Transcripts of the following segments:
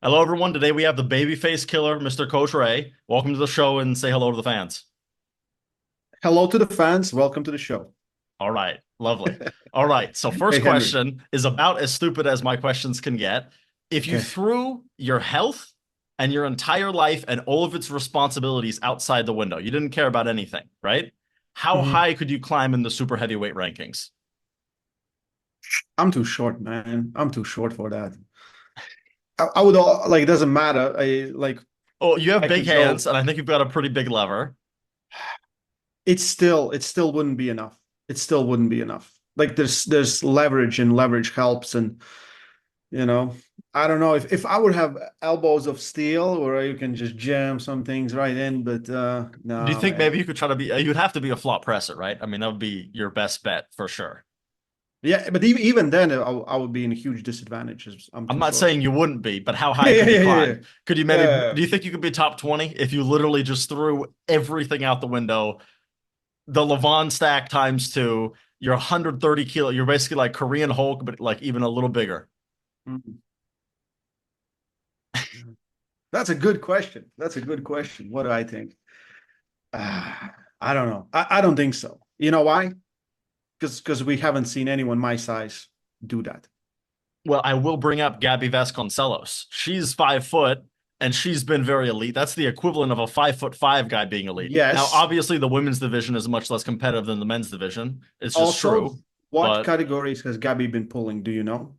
Hello, everyone. Today we have the babyface killer, Mr. Coach Ray. Welcome to the show and say hello to the fans. Hello to the fans. Welcome to the show. All right, lovely. All right, so Hey, first Henry. question is about as stupid as my questions can get. If you Okay. threw your health and your entire life and all of its responsibilities outside the window, you didn't care about anything, right? How Mhm. high could you climb in the super heavyweight rankings? I'm too short, man. I'm too short for that. I would like. It doesn't matter. Oh, you have I big could hands, go. and I think you've got a pretty big lever. It still wouldn't be enough. It still wouldn't be enough. Like there's leverage and leverage helps, and you know I don't know if I would have elbows of steel where you can just jam some things right in, but Do you no, think man. maybe you could try to be, you'd have to be a flop presser, right? I mean, that would be your best bet for sure. Yeah, but even then, I would be in a huge disadvantage. I'm I'm too not short. saying you wouldn't be, but how high Yeah, could you yeah, yeah, climb? Could you maybe, yeah. do you think you could be top 20 if you literally just threw everything out the window? The Levan stack times two, you're 130 kilo. You're basically like Korean Hulk, but like even a little bigger. Mhm. That's a good question. That's a good question. What do I think? I don't know. I don't think so. You know why? Because we haven't seen anyone my size do that. Well, I will bring up Gabby Vasconcelos. She's 5 foot and she's been very elite. That's the equivalent of a 5'5" guy being elite. Now, Yes. obviously, the women's division is much less competitive than the men's division. It's just Also, true. what But categories has Gabby been pulling? Do you know?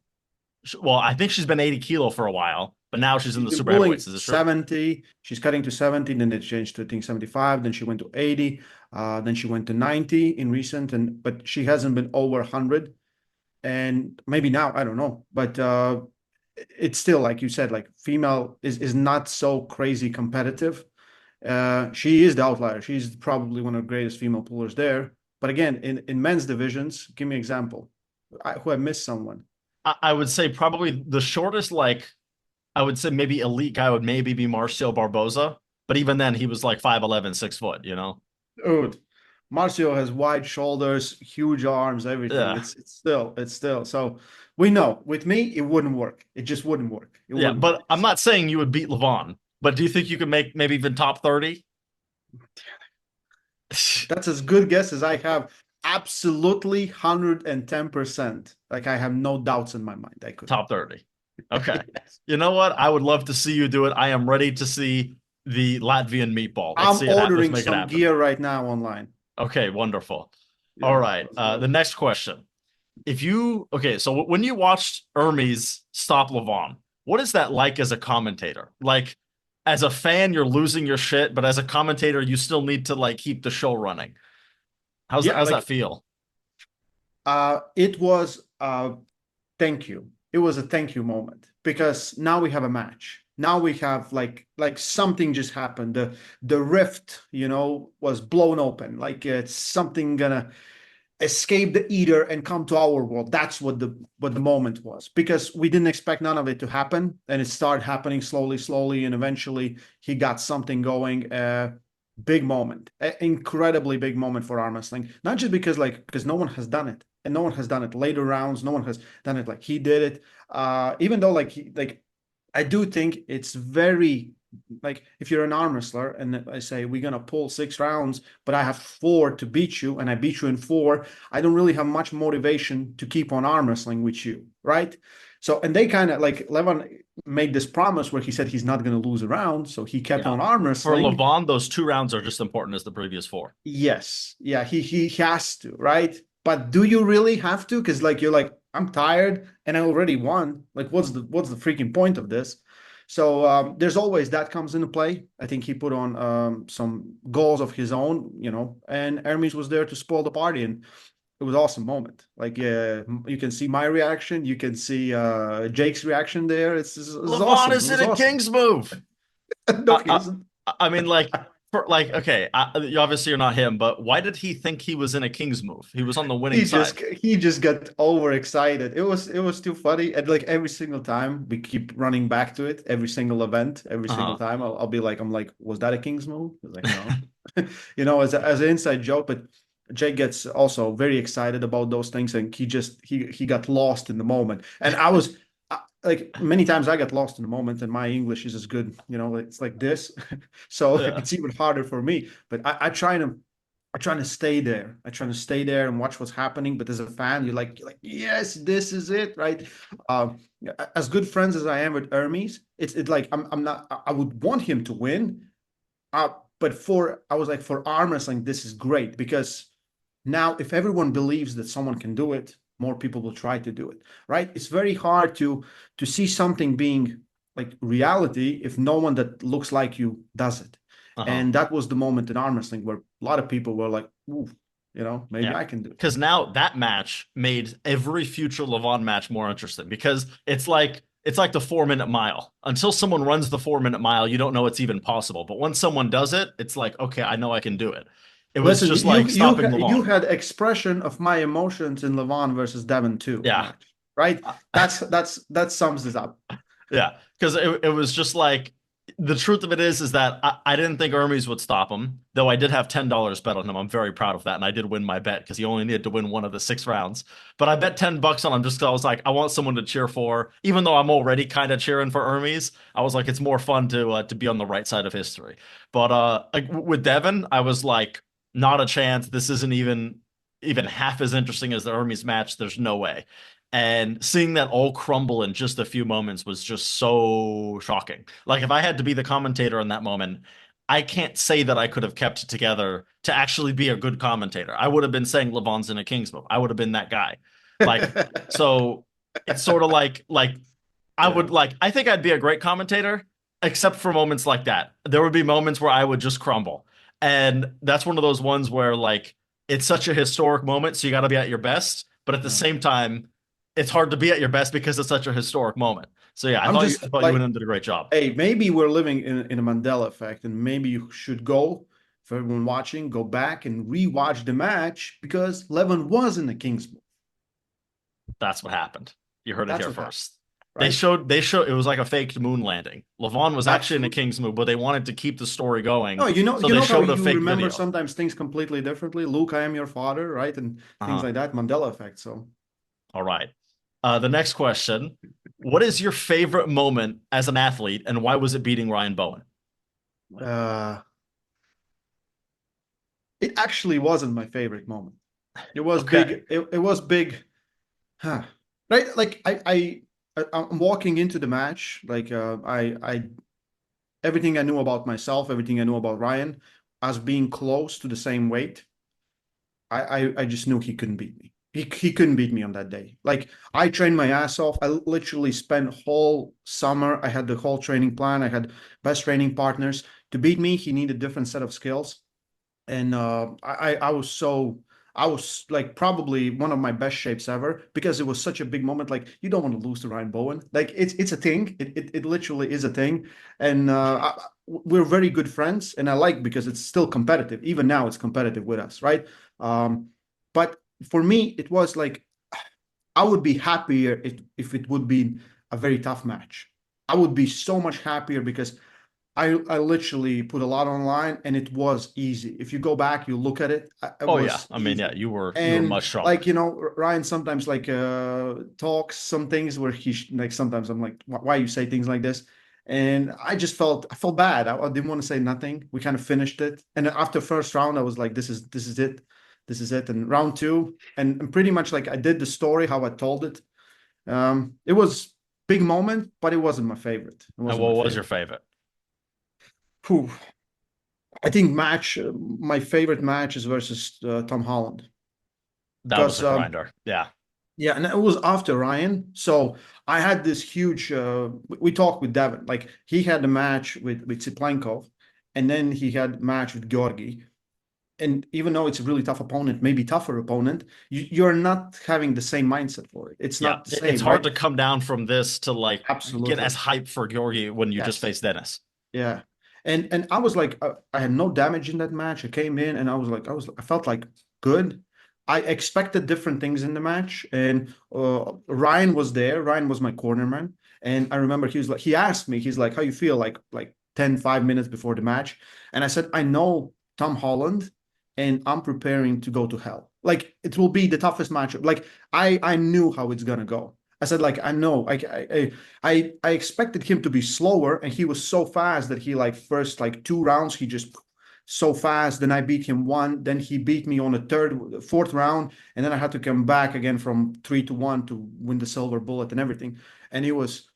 well, I think she's been 80 kilo for a while, but now she's in She's the been super heavyweights. pulling Is this true? 70. She's cutting to 70. Then it changed to I think 75. Then she went to 80. Then she went to 90 in recent. And but she hasn't been over 100. And maybe now I don't know, but it's still like you said, like female is not so crazy competitive. She is the outlier. She's probably one of the greatest female pullers there. But again, in men's divisions, give me an example. Who I missed someone. I would say probably the shortest, like, I would say maybe elite guy would maybe be Marcio Barboza. But even then, he was like 5'11", 6 foot, you know? Dude, Marcio has wide shoulders, huge arms, everything. Yeah. It's still. So we know with me, it wouldn't work. It just wouldn't work. It Yeah. wouldn't But work. I'm not saying you would beat Levon. But do you think you could make maybe even top 30? That's as good guess as I have. Absolutely 110%. Like I have no doubts in my mind. I could. Top 30. Okay. Yes. You know what? I would love to see you do it. I am ready to see the Latvian meatball. Let's I'm see it. Let's ordering make it some happen. gear right now online. Okay, wonderful. All Yeah, right. let's The go. next question. If you okay, so when you watched Ermes stop Levon, what is that like as a commentator? Like as a fan, you're losing your shit, but as a commentator, you still need to like keep the show running. Yeah, How's that like feel? it was thank you. It was a thank you moment because now we have a match. Now we have like something just happened. The rift, was blown open. Like it's something gonna escape the eater and come to our world. That's what the moment was because we didn't expect none of it to happen, and it started happening slowly, slowly, and eventually he got something going. Big moment, incredibly big moment for arm wrestling. Not just because no one has done it, and no one has done it later rounds. No one has done it like he did it. Even though I do think it's very like if you're an arm wrestler and I say we're gonna pull 6 rounds, but I have 4 to beat you and I beat you in 4, I don't really have much motivation to keep on arm wrestling with you, right? So and they kind of like Levan made this promise where he said he's not gonna lose a round, so he kept Yeah. on arm For wrestling. Levon, those 2 rounds are just important as the previous four. Yes, yeah, he has to, right? But do you really have to? Because like you're like, I'm tired and I already won. Like, what's the freaking point of this? So there's always that comes into play. I think he put on some goals of his own, and Hermes was there to spoil the party, and it was an awesome moment. Like, you can see my reaction, you can see Jake's reaction there. It's Levon awesome. It is in was a awesome. king's move. No, I, he I, isn't. I mean, okay, obviously you're not him, but why did he think he was in a king's move? He was on the winning side. He just got overexcited. It was too funny, and like every single time we keep running back to it, every single event, every single Uh-huh. time I'll be like, I'm like, was that a King's move? He's like, no, as an inside joke. But Jake gets also very excited about those things, and he got lost in the moment. And like many times I get lost in the moment, and my English is as good, it's like this, so Yeah. it's even harder for me. But I try to stay there. I try to stay there and watch what's happening. But as a fan, you're like, yes, this is it, right? Um, as good friends as I am with Ermes, it's like I'm not. I would want him to win. Uh, but I was like, for arm wrestling, this is great because now if everyone believes that someone can do it, more people will try to do it, right? It's very hard to see something being like reality if no one that looks like you does it. Uh-huh. And that was the moment in arm wrestling where a lot of people were like, ooh, maybe Yeah. I can do it. Because now that match made every future Levon match more interesting because it's like the 4 minute mile. Until someone runs the 4 minute mile, you don't know it's even possible. But when someone does it, it's like, okay, I know I can do it. It was Listen, just like stopping you Levon. had expression of my emotions in Levan versus Devon 2 Yeah. match, right? That sums this up. Yeah, because it was just like the truth of it is that I didn't think Ermes would stop him, though I did have $10 bet on him. I'm very proud of that, and I did win my bet because he only needed to win one of the 6 rounds. But I bet $10 on him just because I was like, I want someone to cheer for, even though I'm already kind of cheering for Ermes. I was like, it's more fun to be on the right side of history. But like with Devon, I was like, not a chance. This isn't even half as interesting as the Ermes match. There's no way. And seeing that all crumble in just a few moments was just so shocking. Like, if I had to be the commentator in that moment, I can't say that I could have kept it together to actually be a good commentator. I would have been saying Levon's in a King's move. I would have been that guy. Like, so it's sort of like Yeah. I think I'd be a great commentator, except for moments like that. There would be moments where I would just crumble. And that's one of those ones where like it's such a historic moment, so you got to be at your best. But at the Yeah. same time, it's hard to be at your best because it's such a historic moment. So yeah, I'm I just thought you went like, and did a great job. hey, maybe we're living in a Mandela effect, and maybe you should go, for everyone watching, go back and rewatch the match because Levan was in the King's move. That's what happened. You heard it That's here what happened, first. right? They showed it was like a faked moon landing. Levon was actually in a Absolutely. King's move, but they wanted to keep the story No, going, you know, so you they know how showed a you fake remember video. sometimes things completely differently. Luke, I am your father, right? And things Uh-huh. like that. Mandela effect. So, All right. The next question. What is your favorite moment as an athlete, and why was it beating Ryan Bowen? uh, it actually wasn't my favorite moment. It was Okay. big. It was big. Huh. Right? Like I'm walking into the match. Like I everything I knew about myself, everything I knew about Ryan, as being close to the same weight. I just knew he couldn't beat me. He couldn't beat me on that day. Like I trained my ass off. I literally spent whole summer. I had the whole training plan. I had best training partners. To beat me, he needed different set of skills. And I was like probably one of my best shapes ever because it was such a big moment. Like you don't want to lose to Ryan Bowen. Like it's a thing. It literally is a thing. And we're very good friends. And I like because it's still competitive. Even now, it's competitive with us, right? Um, but for me, it was like I would be happier if it would be a very tough match. I would be so much happier because I literally put a lot online and it was easy. If you go back, you look at it, it Oh yeah. was I mean, yeah, easy. you were And much stronger. like, Ryan sometimes like talks some things where like sometimes I'm like, why you say things like this? And I felt bad. I didn't want to say nothing. We kind of finished it. And after first round, I was like, this is it. This is it. And round two, and pretty much like I did the story how I told it. It was big moment, but it wasn't my favorite. It And wasn't my what was your favorite. favorite? Whew. I think my favorite match is versus Tom Holland That was because a grinder. Yeah. yeah, and it was after Ryan. So I had this huge. We talked with Devon. Like he had a match with Tsiplenko, and then he had a match with Georgi. And even though it's a really tough opponent, maybe tougher opponent, you're not having the same mindset for it. It's Yeah. not the It's same, hard right? to come down from this to like get as Absolutely. hype for Georgi when you just Yes. face Dennis. Yeah. And I was like, I had no damage in that match. I came in and I felt like good. I expected different things in the match, and Ryan was there. Ryan was my cornerman, and I remember he asked me, he's like, how you feel like 5 minutes before the match, and I said, I know Tom Holland, and I'm preparing to go to hell. Like it will be the toughest match. Like I knew how it's gonna go. I said, like, I know, I expected him to be slower, and he was so fast that he like first like 2 rounds, he just so fast. Then I beat him one. Then he beat me on the fourth round, and then I had to come back again from 3-1 to win the silver bullet and everything. And it was,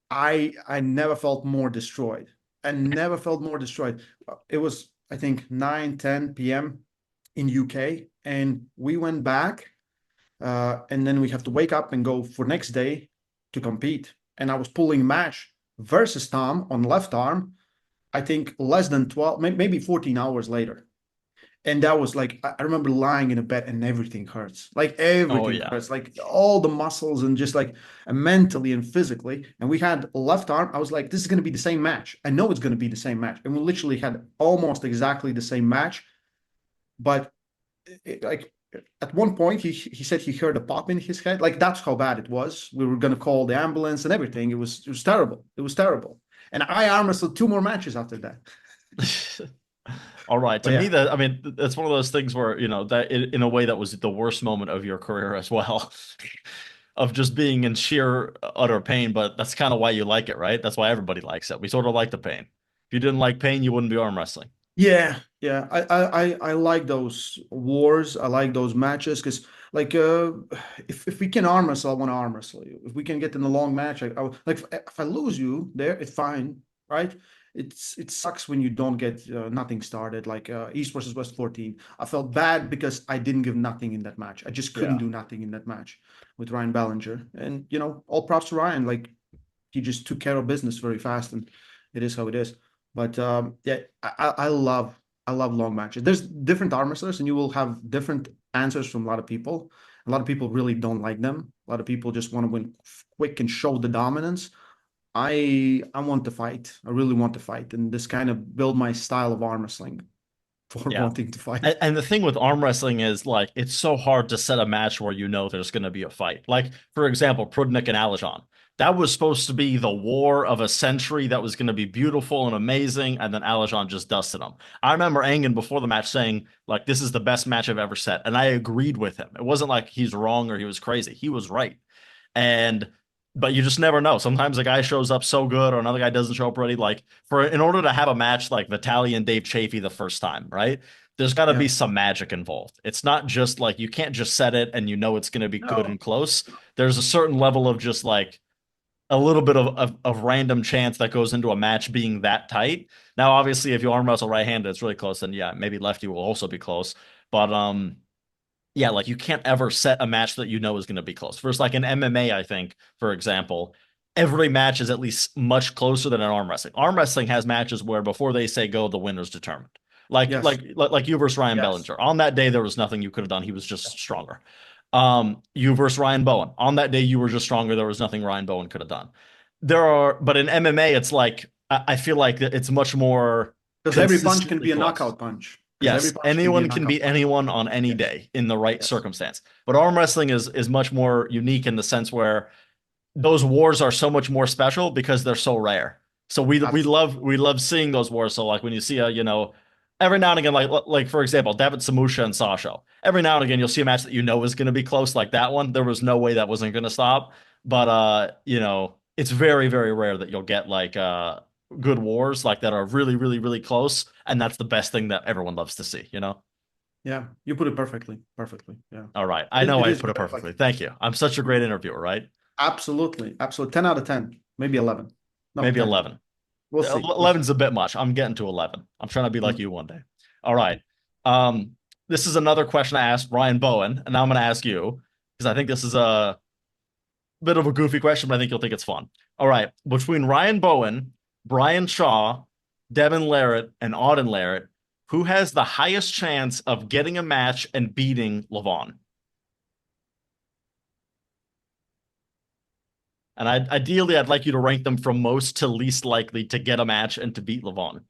I never felt more destroyed. I never felt more destroyed. It was, I think, 9-10 p.m. in UK, and we went back, and then we have to wake up and go for next day to compete. And I was pulling match versus Tom on left arm, I think less than 12, maybe 14 hours later. And that was like, I remember lying in a bed and everything hurts. Like Oh everything yeah. hurts, like all the muscles and just like mentally and physically. And we had left arm. I was like, this is going to be the same match. I know it's going to be the same match. And we literally had almost exactly the same match. But like at one point, he said he heard a pop in his head. Like that's how bad it was. We were going to call the ambulance and everything. It was terrible. It was terrible. And I arm wrestled 2 more matches after that. All right. To But me, yeah, that I mean, it's one of those things where, that in a way that was the worst moment of your career as well, of just being in sheer utter pain. But that's kind of why you like it, right? That's why everybody likes it. We sort of like the pain. If you didn't like pain, you wouldn't be arm wrestling. yeah. I like those wars. I like those matches because, like, if we can arm wrestle, I want to arm wrestle you. If we can get in a long match, like if I lose you there, it's fine, right? It sucks when you don't get nothing started. Like East versus West 14, I felt bad because I didn't give nothing in that match. I just couldn't Yeah. do nothing in that match with Ryan Ballinger, and all props to Ryan. Like he just took care of business very fast, and it is how it is. But yeah, I love long matches. There's different arm wrestlers, and you will have different answers from a lot of people. A lot of people really don't like them. A lot of people just want to win quick and show the dominance. I want to fight. I really want to fight, and this kind of build my style of arm wrestling for Yeah. wanting to fight. And the thing with arm wrestling is like it's so hard to set a match where there's going to be a fight. Like for example, Prudnik and Alajon. That was supposed to be the war of a century that was going to be beautiful and amazing, and then Alajon just dusted him. I remember Engen before the match saying like this is the best match I've ever set, and I agreed with him. It wasn't like he's wrong or he was crazy. He was right. And but you just never know. Sometimes a guy shows up so good or another guy doesn't show up ready. Like in order to have a match like Vitaly and Dave Chafee the first time, right? There's got to Yeah. be some magic involved. It's not just like you can't just set it and it's going to be good No. and close. There's a certain level of just like a little bit of random chance that goes into a match being that tight. Now, obviously, if you arm wrestle right-handed, it's really close, then yeah, maybe lefty will also be close. But yeah, like you can't ever set a match that is going to be close. First, like in MMA, I think, for example, every match is at least much closer than an arm wrestling. Arm wrestling has matches where before they say go, the winner's determined. Like Yes. like like you versus Ryan Yes. Bellinger. On that day, there was nothing you could have done. He was just Yes. stronger. You versus Ryan Bowen. On that day, you were just stronger. There was nothing Ryan Bowen could have done. But in MMA, it's like I feel like it's much more Because every punch can consistently be a close. knockout punch. Because every Yes, punch can be a anyone can knockout beat punch. anyone on any Yes. day in the right Yes. circumstance. But arm wrestling is much more unique in the sense where those wars are so much more special because they're so rare. So Absolutely. we love seeing those wars. So like when you see every now and again like for example David Samusha and Sasha. Every now and again you'll see a match that is going to be close like that one. There was no way that wasn't going to stop. But it's very very rare that you'll get like good wars like that are really really really close, and that's the best thing that everyone loves to see. Yeah, you put it perfectly. Perfectly. Yeah. All right. I It, know it I is put it very perfectly. like Thank you. I'm such a great interviewer, right? absolutely. Absolutely. 10 out of 10. Maybe 11. No, Maybe 10. 11. We'll see. We'll see. 11's a bit much. I'm getting to 11. I'm trying to be like Mm. you one day. All right. Um, this is another question I asked Ryan Bowen, and now I'm going to ask you because I think this is a bit of a goofy question, but I think you'll think it's fun. All right. Between Ryan Bowen, Brian Shaw, Devon Larratt, and Auden Larratt, who has the highest chance of getting a match and beating Levan? And ideally, I'd like you to rank them from most to least likely to get a match and to beat Levan.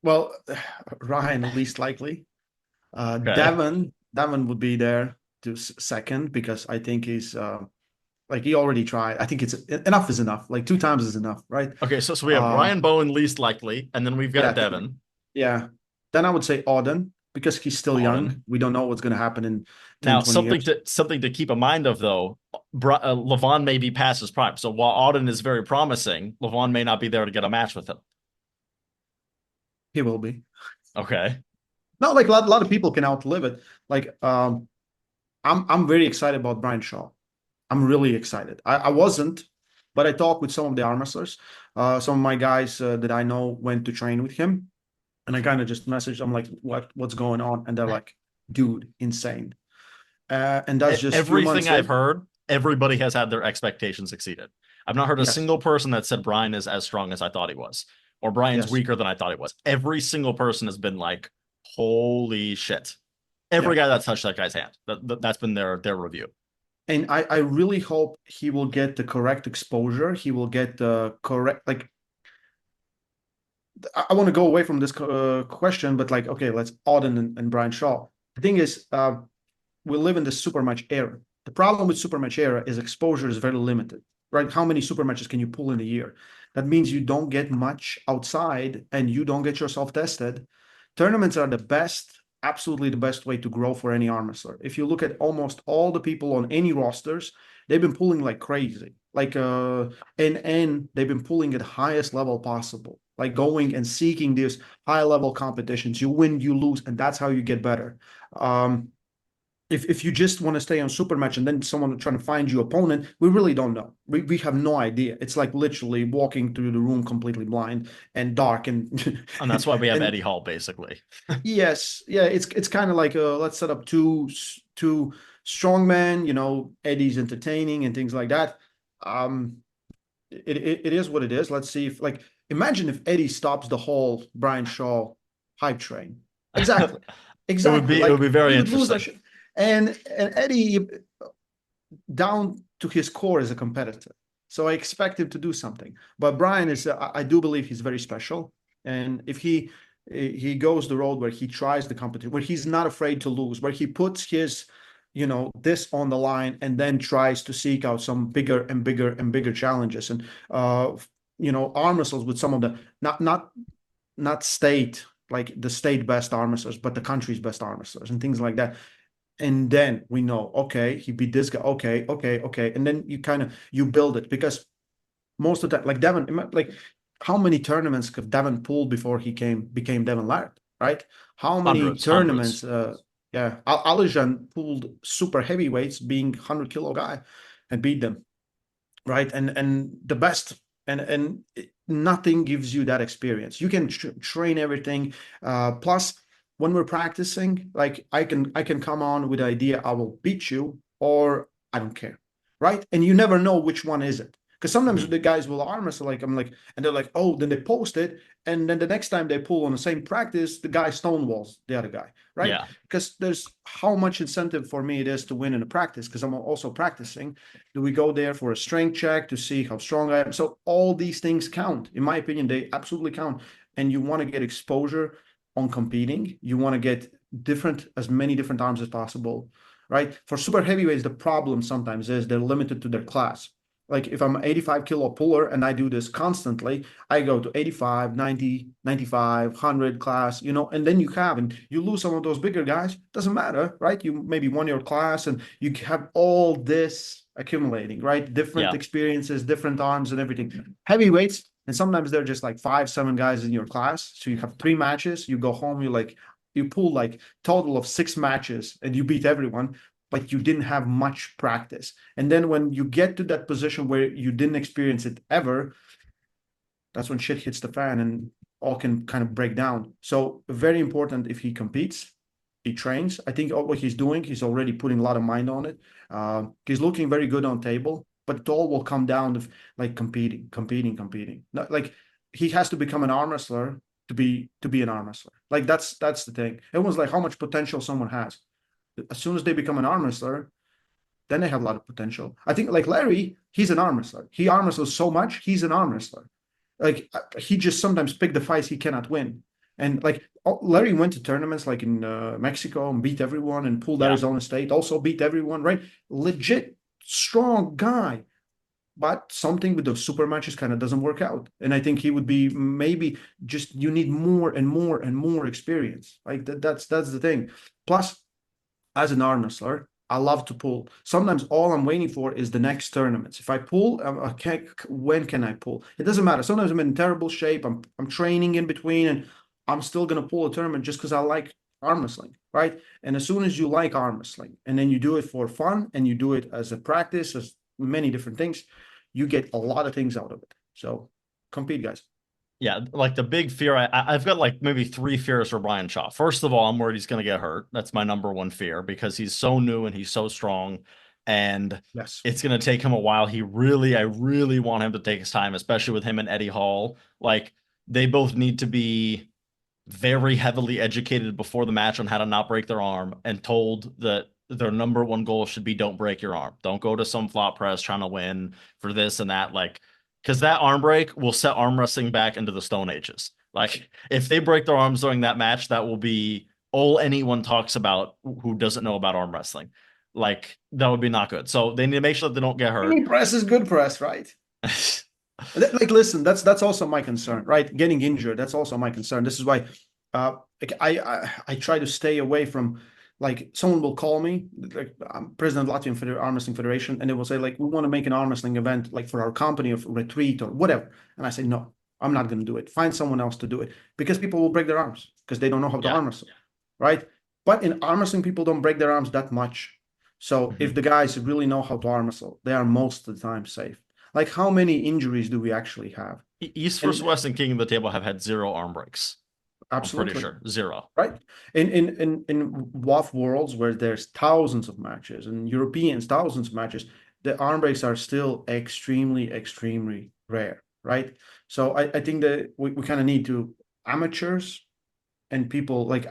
Well, Ryan, least likely. Okay. Devon would be there to second because I think he's like he already tried. I think it's enough is enough. Like 2 times is enough, right? Okay, so we have Uh, Ryan Bowen least likely, and then we've got yeah, Devon. yeah. Then I would say Auden. because he's still Auden. young. We don't know what's going to happen in 10, Now, 20 something years. to keep in mind of though, Levan may be past his prime. So while Auden is very promising, Levan may not be there to get a match with him. He will be. Okay. Not like a lot of people can outlive it. Like, I'm very excited about Brian Shaw. I'm really excited. I wasn't, but I talked with some of the arm wrestlers. Some of my guys that I know went to train with him, and I kind of just messaged them like, what's going on? And they're like, dude, insane. And that's just a few Everything months I've in. heard, everybody has had their expectations exceeded. I've not heard a Yes, single person that said Brian is as strong as I thought he was, or Brian's yes, weaker than I thought he was. Every single person has been like, holy shit. yeah. Every guy that touched that guy's hand. That's been their review. And I really hope he will get the correct exposure. He will get the correct, like, I want to go away from this question, but like, okay, let's Auden and Brian Shaw. The thing is, we live in the super match era. The problem with super match era is exposure is very limited, right? How many super matches can you pull in a year? That means you don't get much outside and you don't get yourself tested. Tournaments are the best, absolutely the best way to grow for any arm wrestler. If you look at almost all the people on any rosters, they've been pulling like crazy. Like and they've been pulling at highest level possible. Like going and seeking these high level competitions. You win, you lose, and that's how you get better. If you just want to stay on super match and then someone trying to find you opponent, we really don't know. We have no idea. It's like literally walking through the room completely blind and dark and And that's why we have and Eddie Hall, basically. yes, yeah, it's kind of like let's set up two strongmen, Eddie's entertaining and things like that. Um, it is what it is. Let's see if like imagine if Eddie stops the whole Brian Shaw hype train. Exactly. Exactly. It would Like be very we would lose that interesting. shit. And Eddie down to his core is a competitor. So I expect him to do something. But Brian is I do believe he's very special. And if he goes the road where he tries the competition, where he's not afraid to lose, where he puts his this on the line and then tries to seek out some bigger and bigger and bigger challenges and arm wrestles with some of the not state like the state best arm wrestlers, but the country's best arm wrestlers and things like that. And then we know, okay, he beat this guy. Okay, okay, okay. And then you build it because most of that, like Devon, like how many tournaments could Devon pull before he became Devon Laird, right? How many Hundreds, hundreds. tournaments? Yeah, Alijan pulled super heavyweights, being 100 kilo guy, and beat them, right? And the best, and nothing gives you that experience. You can train everything. Plus, when we're practicing, like I can come on with the idea I will beat you or I don't care, right? And you never know which one is it. Because sometimes Mhm. the guys will arm wrestle, like I'm like, and they're like, oh, then they post it, and then the next time they pull on the same practice, the guy stonewalls the other guy, right? Yeah. Because there's how much incentive for me it is to win in a practice, because I'm also practicing. Do we go there for a strength check to see how strong I am? So all these things count. In my opinion, they absolutely count. And you want to get exposure on competing. You want to get as many different arms as possible, right? For super heavyweights, the problem sometimes is they're limited to their class. Like if I'm an 85 kilo puller and I do this constantly, I go to 85, 90, 95, 100 class, and then and you lose some of those bigger guys. Doesn't matter, right? You maybe won your class and you have all this accumulating, right? Different Yeah. experiences, different arms and everything. Heavyweights, and sometimes they're just like 5, 7 guys in your class. So you have 3 matches, you go home, you pull like total of 6 matches and you beat everyone, but you didn't have much practice. And then when you get to that position where you didn't experience it ever, that's when shit hits the fan and all can kind of break down. So very important if he competes, he trains. I think what he's doing, he's already putting a lot of mind on it. He's looking very good on table, but it all will come down to like competing. Not, like he has to become an arm wrestler to be an arm wrestler. Like that's the thing. Everyone's like how much potential someone has. As soon as they become an arm wrestler, then they have a lot of potential. I think like Larry, he's an arm wrestler. He arm wrestles so much, he's an arm wrestler. Like he just sometimes pick the fights he cannot win. And like Larry went to tournaments like in Mexico and beat everyone and pulled Yeah. Arizona State, also beat everyone, right? Legit strong guy. but something with the super matches kind of doesn't work out. And I think he would be maybe just you need more and more and more experience. Like that's the thing. Plus, as an arm wrestler, I love to pull. Sometimes all I'm waiting for is the next tournaments. If I pull, I can't, when can I pull? It doesn't matter. Sometimes I'm in terrible shape. I'm training in between, and I'm still gonna pull a tournament just because I like arm wrestling, right? And as soon as you like arm wrestling, and then you do it for fun, and you do it as a practice, as many different things, you get a lot of things out of it. So compete, guys. Yeah, like the big fear, I've got like maybe three fears for Brian Shaw. First of all, I'm worried he's going to get hurt. That's my number one fear because he's so new and he's so strong, and Yes. it's going to take him a while. I really want him to take his time, especially with him and Eddie Hall. Like they both need to be very heavily educated before the match on how to not break their arm and told that their number one goal should be don't break your arm. Don't go to some flop press trying to win for this and that. Like, because that arm break will set arm wrestling back into the Stone Ages. Like, if they break their arms during that match, that will be all anyone talks about who doesn't know about arm wrestling. Like, that would be not good. So they need to make sure that they don't get hurt. Any press is good press, right? Like, listen, that's also my concern, right? Getting injured, that's also my concern. This is why like I try to stay away from, like, someone will call me, like I'm president of Latvian Arm Wrestling Federation, and they will say, like, we want to make an arm wrestling event, like for our company or retreat or whatever. And I say, no, I'm not going to do it. Find someone else to do it because people will break their arms because they don't know how to Yeah. arm wrestle, right? But in arm wrestling, people don't break their arms that much. So if Mhm. the guys really know how to arm wrestle, they are most of the time safe. Like, how many injuries do we actually have? East versus And West and King of the Table have had zero arm breaks. I'm pretty absolutely, sure. Zero. right. In WoW worlds where there's thousands of matches and Europeans thousands of matches, the arm breaks are still extremely rare, right? So I think that we kind of need to, amateurs and people like,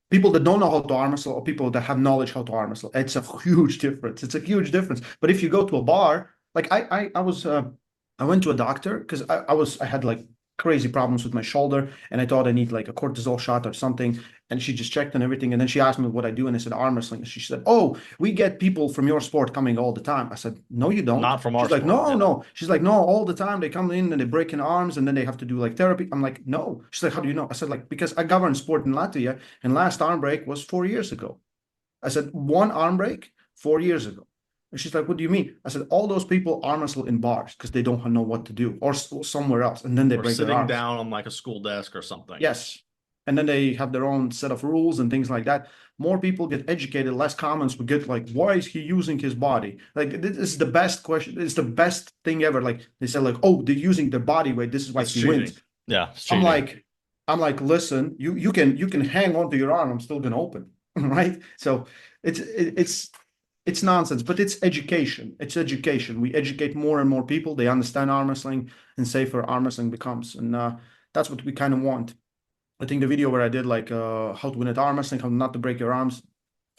people that don't know how to arm wrestle or people that have knowledge how to arm wrestle. It's a huge difference. It's a huge difference. But if you go to a bar, like I went to a doctor because I had like crazy problems with my shoulder, and I thought I need like a cortisol shot or something. And she just checked and everything, and then she asked me what I do, and I said arm wrestling. And she said, "Oh, we get people from your sport coming all the time." I said, "No, you don't." Not from our She's like, sport. "No, Yeah. no." She's like, "No, all the time they come in and they break in arms, and then they have to do like therapy." I'm like, "No." She's like, "How do you know?" I said, "Like, because I govern sport in Latvia, and last arm break was 4 years ago." I said, "One arm break 4 years ago." And she's like, "What do you mean?" I said, "All those people arm wrestle in bars because they don't know what to do, or somewhere else, and then they Or break their sitting arms." down on like a school desk or something. Yes. And then they have their own set of rules and things like that. More people get educated, less comments would get like, why is he using his body? Like, this is the best question. It's the best thing ever. Like, they say, like, oh, they're using their body weight. This is why It's he cheating. wins. Yeah, it's I'm cheating. like, I'm like, listen, you can hang on to your arm. I'm still gonna open, right? So it's nonsense, but it's education. It's education. We educate more and more people. They understand arm wrestling, and safer arm wrestling becomes, and that's what we kind of want. I think the video where I did like how to win at arm wrestling, how not to break your arms,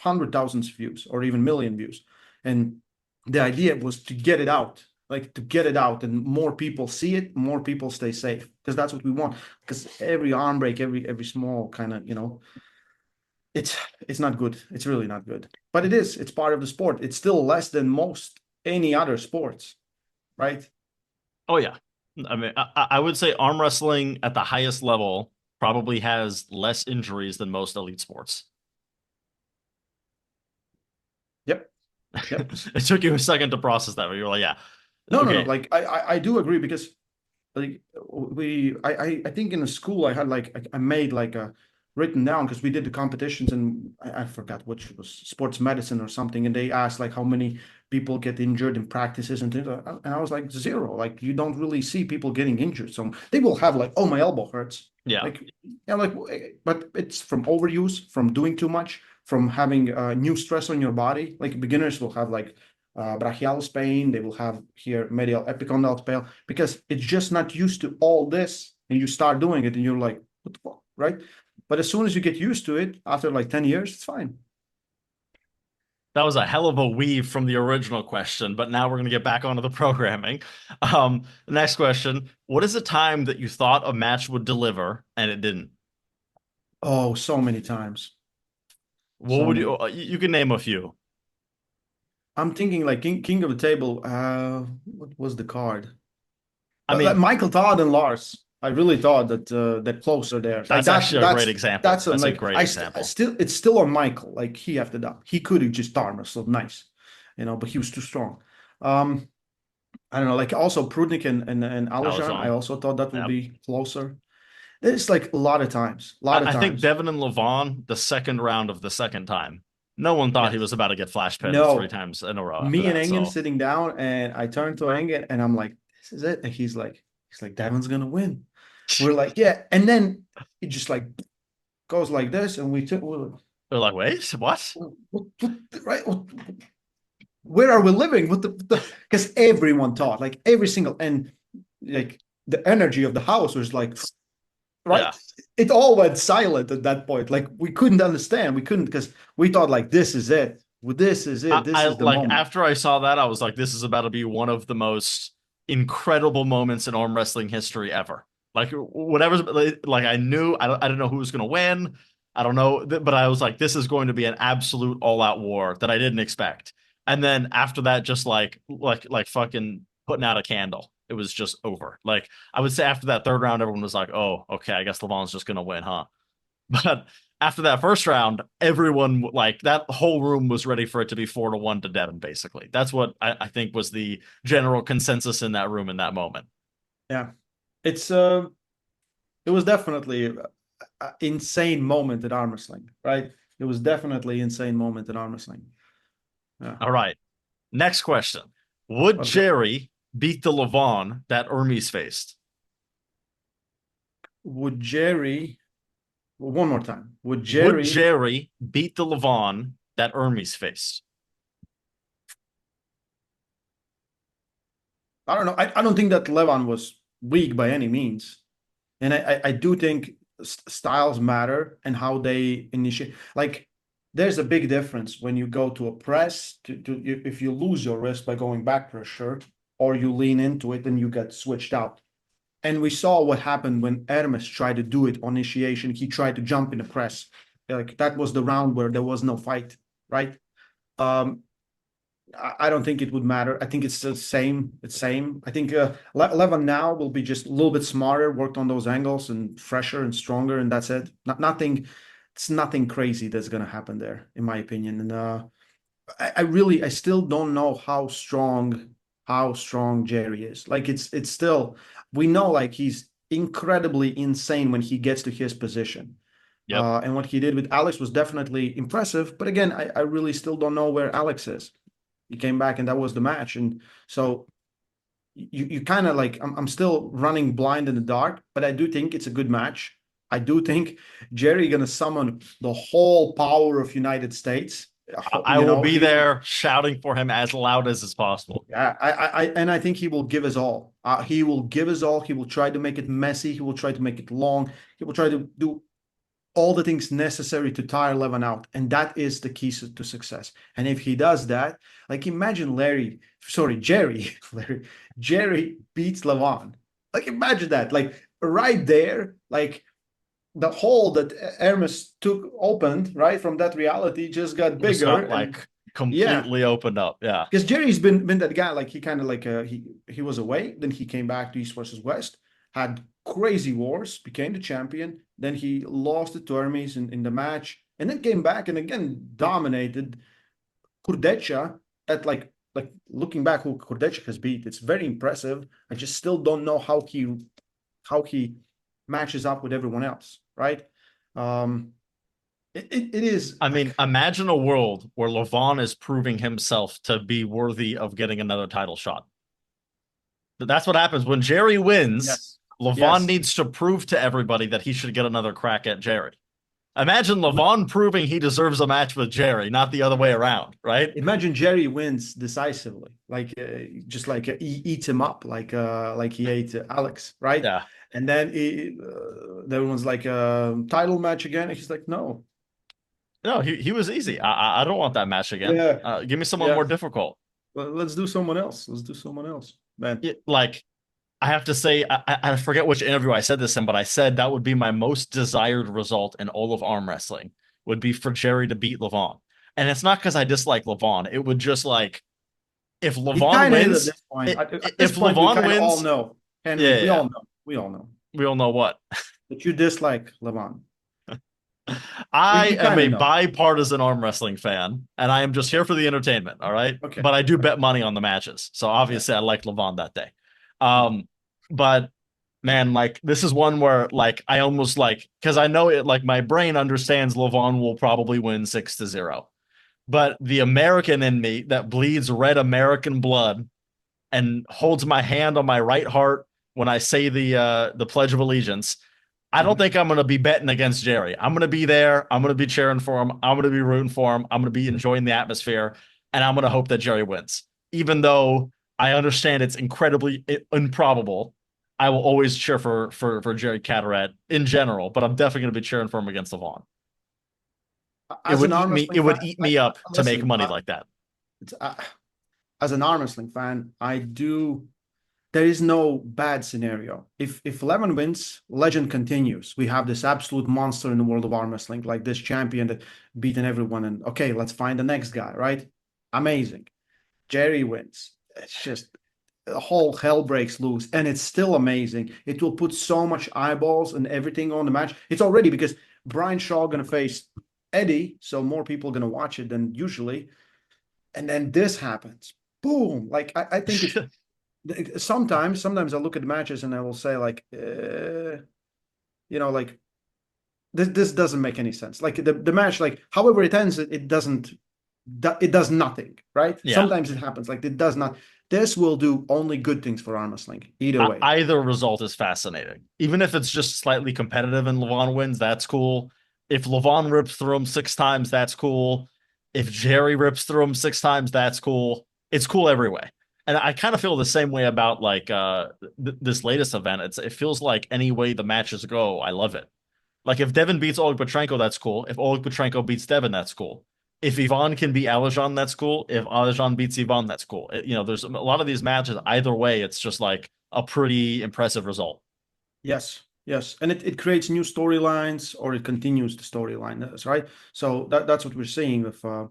100,000 views or even million views. And the idea was to get it out, like to get it out, and more people see it, more people stay safe because that's what we want. Because every arm break, every small kind of, it's it's not good. It's really not good. But it is. It's part of the sport. It's still less than most any other sports, right? Oh yeah. I mean, I would say arm wrestling at the highest level probably has less injuries than most elite sports. Yep. Yep. It took you a second to process that, but you were like, yeah. No, no, no. Okay. Like I do agree because like I think in the school I had like I made like a written down because we did the competitions, and I forgot which was sports medicine or something, and they asked like how many people get injured in practices and things, and I was like zero. Like, you don't really see people getting injured. So they will have like, oh, my elbow hurts, Yeah. like, yeah, like, but it's from overuse, from doing too much, from having new stress on your body. Like, beginners will have like brachialis pain, they will have here medial epicondyle pain because it's just not used to all this, and you start doing it and you're like, what the fuck, right? But as soon as you get used to it, after like 10 years, it's fine. That was a hell of a weave from the original question, but now we're going to get back onto the programming. The next question, what is a time that you thought a match would deliver and it didn't? Oh, so many times. What So would many. you can name a few. I'm thinking like King of the Table. What was the card? I Like mean, Michael Todd and Lars. I really thought that that closer there. Like that's actually a great example. that's on That's a like great example. still it's still on Michael. Like he have to die. He could have just arm wrestled nice, but he was too strong. Um, I don't know. Like also Prudnik and Alajan. I Alazan. also thought that would Yep. be closer. There's like a lot of times. A lot of I think times. Devon and Levan, the second round of the second time, no one thought he was Yes. about to get flash pinned three No. times in a row after Me and that. Engen So sitting down, and I turned to Engen, and I'm like, "This is it." And he's like, "Devon's gonna win." We're like, "Yeah," and then it just like goes like this, and we're like, they're like, wait, what? what, right? Where are we living? Because everyone thought, like every single, and like the energy of the house was like, right? Yeah. It all went silent at that point. Like we couldn't understand. We couldn't because we thought like this is it. This is it. This I is the like moment. after I saw that, I was like, this is about to be one of the most incredible moments in arm wrestling history ever. Like whatever's like I don't know who was gonna win. I don't know, but I was like, this is going to be an absolute all-out war that I didn't expect. And then after that, just like fucking putting out a candle. It was just over. Like I would say after that third round, everyone was like, oh, okay, I guess Levon's just gonna win, huh? But after that first round, everyone like that whole room was ready for it to be 4-1 to Devon, basically. That's what I think was the general consensus in that room in that moment. Yeah, it's it was definitely an insane moment at arm wrestling, right? It was definitely insane moment at arm wrestling. Yeah. All right. Next question. Would Let's go. Jerry beat the Levon that Ermes faced? Would Jerry, one more time, would Would Jerry, Jerry beat the Levon that Ermes faced? I don't know. I don't think that Levan was weak by any means. And I do think styles matter and how they initiate. Like, there's a big difference when you go to a press, if you lose your wrist by going back pressure, or you lean into it and you get switched out. And we saw what happened when Ermes tried to do it on initiation. He tried to jump in the press. Like that was the round where there was no fight, right? Um, I don't think it would matter. I think it's the same. It's same. I think Levan now will be just a little bit smarter, worked on those angles and fresher and stronger, and that's it. Nothing. It's nothing crazy that's gonna happen there, in my opinion. And I still don't know how strong Jerry is. Like it's still we know like he's incredibly insane when he gets to his position. Yep. And what he did with Alex was definitely impressive. But again, I really still don't know where Alex is. He came back and that was the match. And so you kind of like I'm still running blind in the dark, but I do think it's a good match. I do think Jerry gonna summon the whole power of United States. I will be there shouting for him as loud as is possible. Yeah, and I think he will give us all. He will give us all. He will try to make it messy. He will try to make it long. He will try to do all the things necessary to tire Levan out, and that is the key to success. And if he does that, like imagine Jerry, Jerry beats Levan. Like imagine that, like right there, like the hole that Hermes took opened right from that reality just got Just bigger, got and like yeah, completely opened up. Yeah. because Jerry's been that guy. Like he kind of like he was away, then he came back to East versus West, had crazy wars, became the champion. Then he lost it to Hermes in the match, and then came back and again dominated Kurdecha. At like looking back, who Kurdecha has beat, it's very impressive. I just still don't know how he matches up with everyone else, right? Um, it is I mean, like imagine a world where Levon is proving himself to be worthy of getting another title shot. That's what happens when Jerry wins. yes, Levon yes. needs to prove to everybody that he should get another crack at Jerry. Imagine Levon proving he deserves a match with Jerry, not the other way around, right? Imagine Jerry wins decisively, like just like he eats him up, like he ate Alex, right? Yeah. And then everyone's like title match again. And he's like, no, No, he was easy. I don't want that match again. yeah, Give me someone yeah. more difficult. Let's do someone else. Let's do someone else, man. Like I have to say, I forget which interview I said this in, but I said that would be my most desired result in all of arm wrestling would be for Jerry to beat Levon. And it's not because I dislike Levan. It would just like if He Levan kind of is at wins, this point. At this if point, we Levan kind of all wins, know, Henry. yeah, We yeah, all know. We all know we all know what. that you dislike Levan. I We am kind a of know. bipartisan arm wrestling fan, and I am just here for the entertainment. All right, Okay. but I do Okay. bet money on the matches, so Yeah. obviously I liked Levan that day. Mhm. But man, like this is one where like I almost like because I know it like my brain understands Levan will probably win 6-0. But the American in me that bleeds red American blood and holds my hand on my right heart when I say the Pledge of Allegiance, I don't Mhm. think I'm going to be betting against Jerry. I'm going to be there. I'm going to be cheering for him. I'm going to be rooting for him. I'm going to be enjoying the atmosphere, and I'm going to hope that Jerry wins. Even though I understand it's incredibly improbable, I will always cheer for Jerry Cataract in general, but I'm definitely going to be cheering for him against Levon. As an arm It wrestling fan, would eat me up to make listen. money like that. It's, as an arm wrestling fan, I do. There is no bad scenario. If Levan wins, legend continues. We have this absolute monster in the world of arm wrestling, like this champion that beaten everyone. And okay, let's find the next guy, right? Amazing. Jerry wins. It's just the whole hell breaks loose, and it's still amazing. It will put so much eyeballs and everything on the match. It's already because Brian Shaw gonna face Eddie, so more people gonna watch it than usually. And then this happens. Boom! Like I think it's sometimes I look at the matches and I will say like, like this doesn't make any sense. Like the match, like however it ends, it doesn't. It does nothing, right? Yeah. Sometimes it happens. Like it does not. This will do only good things for arm wrestling. Either way. Either result is fascinating. Even if it's just slightly competitive and Levon wins, that's cool. If Levon rips through him 6 times, that's cool. If Jerry rips through him 6 times, that's cool. It's cool every way. And I kind of feel the same way about like this latest event. It feels like any way the matches go, I love it. Like if Devon beats Oleg Petrenko, that's cool. If Oleg Petrenko beats Devon, that's cool. If Ivan can beat Alijan, that's cool. If Alijan beats Ivan, that's cool. There's a lot of these matches. Either way, it's just like a pretty impressive result. Yes, yes, and it creates new storylines or it continues the storyline. That's right. So that's what we're seeing with a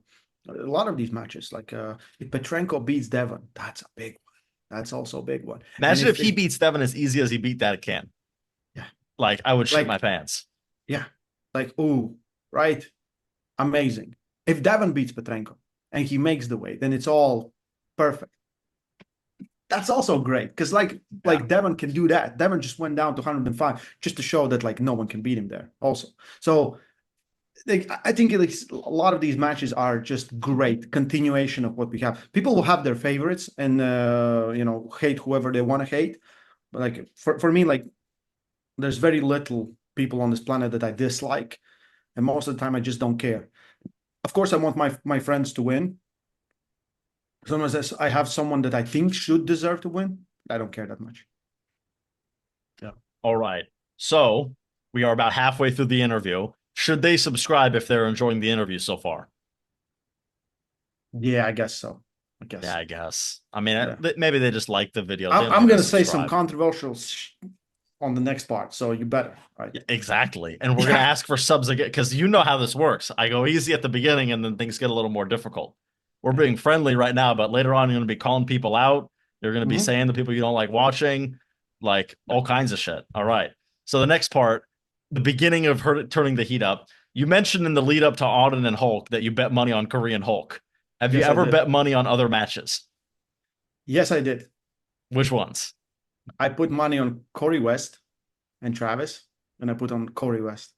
lot of these matches. Like if Petrenko beats Devon, that's a big one. That's also a big one. And Imagine if he beats Devon as easy as he beat that can. yeah, Like I would shit my like pants. yeah, like ooh, right, amazing. If Devon beats Petrenko and he makes the weight, then it's all perfect. That's also great because Yeah. like Devon can do that. Devon just went down to 105 just to show that like no one can beat him there. Also, so like, I think like, a lot of these matches are just great continuation of what we have. People will have their favorites and hate whoever they want to hate. But like for me, like there's very little people on this planet that I dislike, and most of the time I just don't care. Of course, I want my friends to win. Sometimes I have someone that I think should deserve to win. I don't care that much. Yeah. All right. So we are about halfway through the interview. Should they subscribe if they're enjoying the interview so far? Yeah, I guess so. I Yeah, guess. I guess. I mean, Yeah. maybe they just like the video. They don't I'm need to gonna say some subscribe. controversial on the next part, so you better, right? Yeah, exactly. And we're going to Yeah. ask for subs again because you know how this works. I go easy at the beginning and then things get a little more difficult. We're Yeah. being friendly right now, but later on, you're going to be calling people out. You're going to be Mhm. saying the people you don't like watching, like Yeah. all kinds of shit. All right. So the next part, the beginning of her turning the heat up, you mentioned in the lead up to Auden and Hulk that you bet money on Korean Hulk. Have you Yes, I ever did. bet money on other matches? Yes, I did. Which ones? I put money on Corey West and Travis, and I put on Corey West,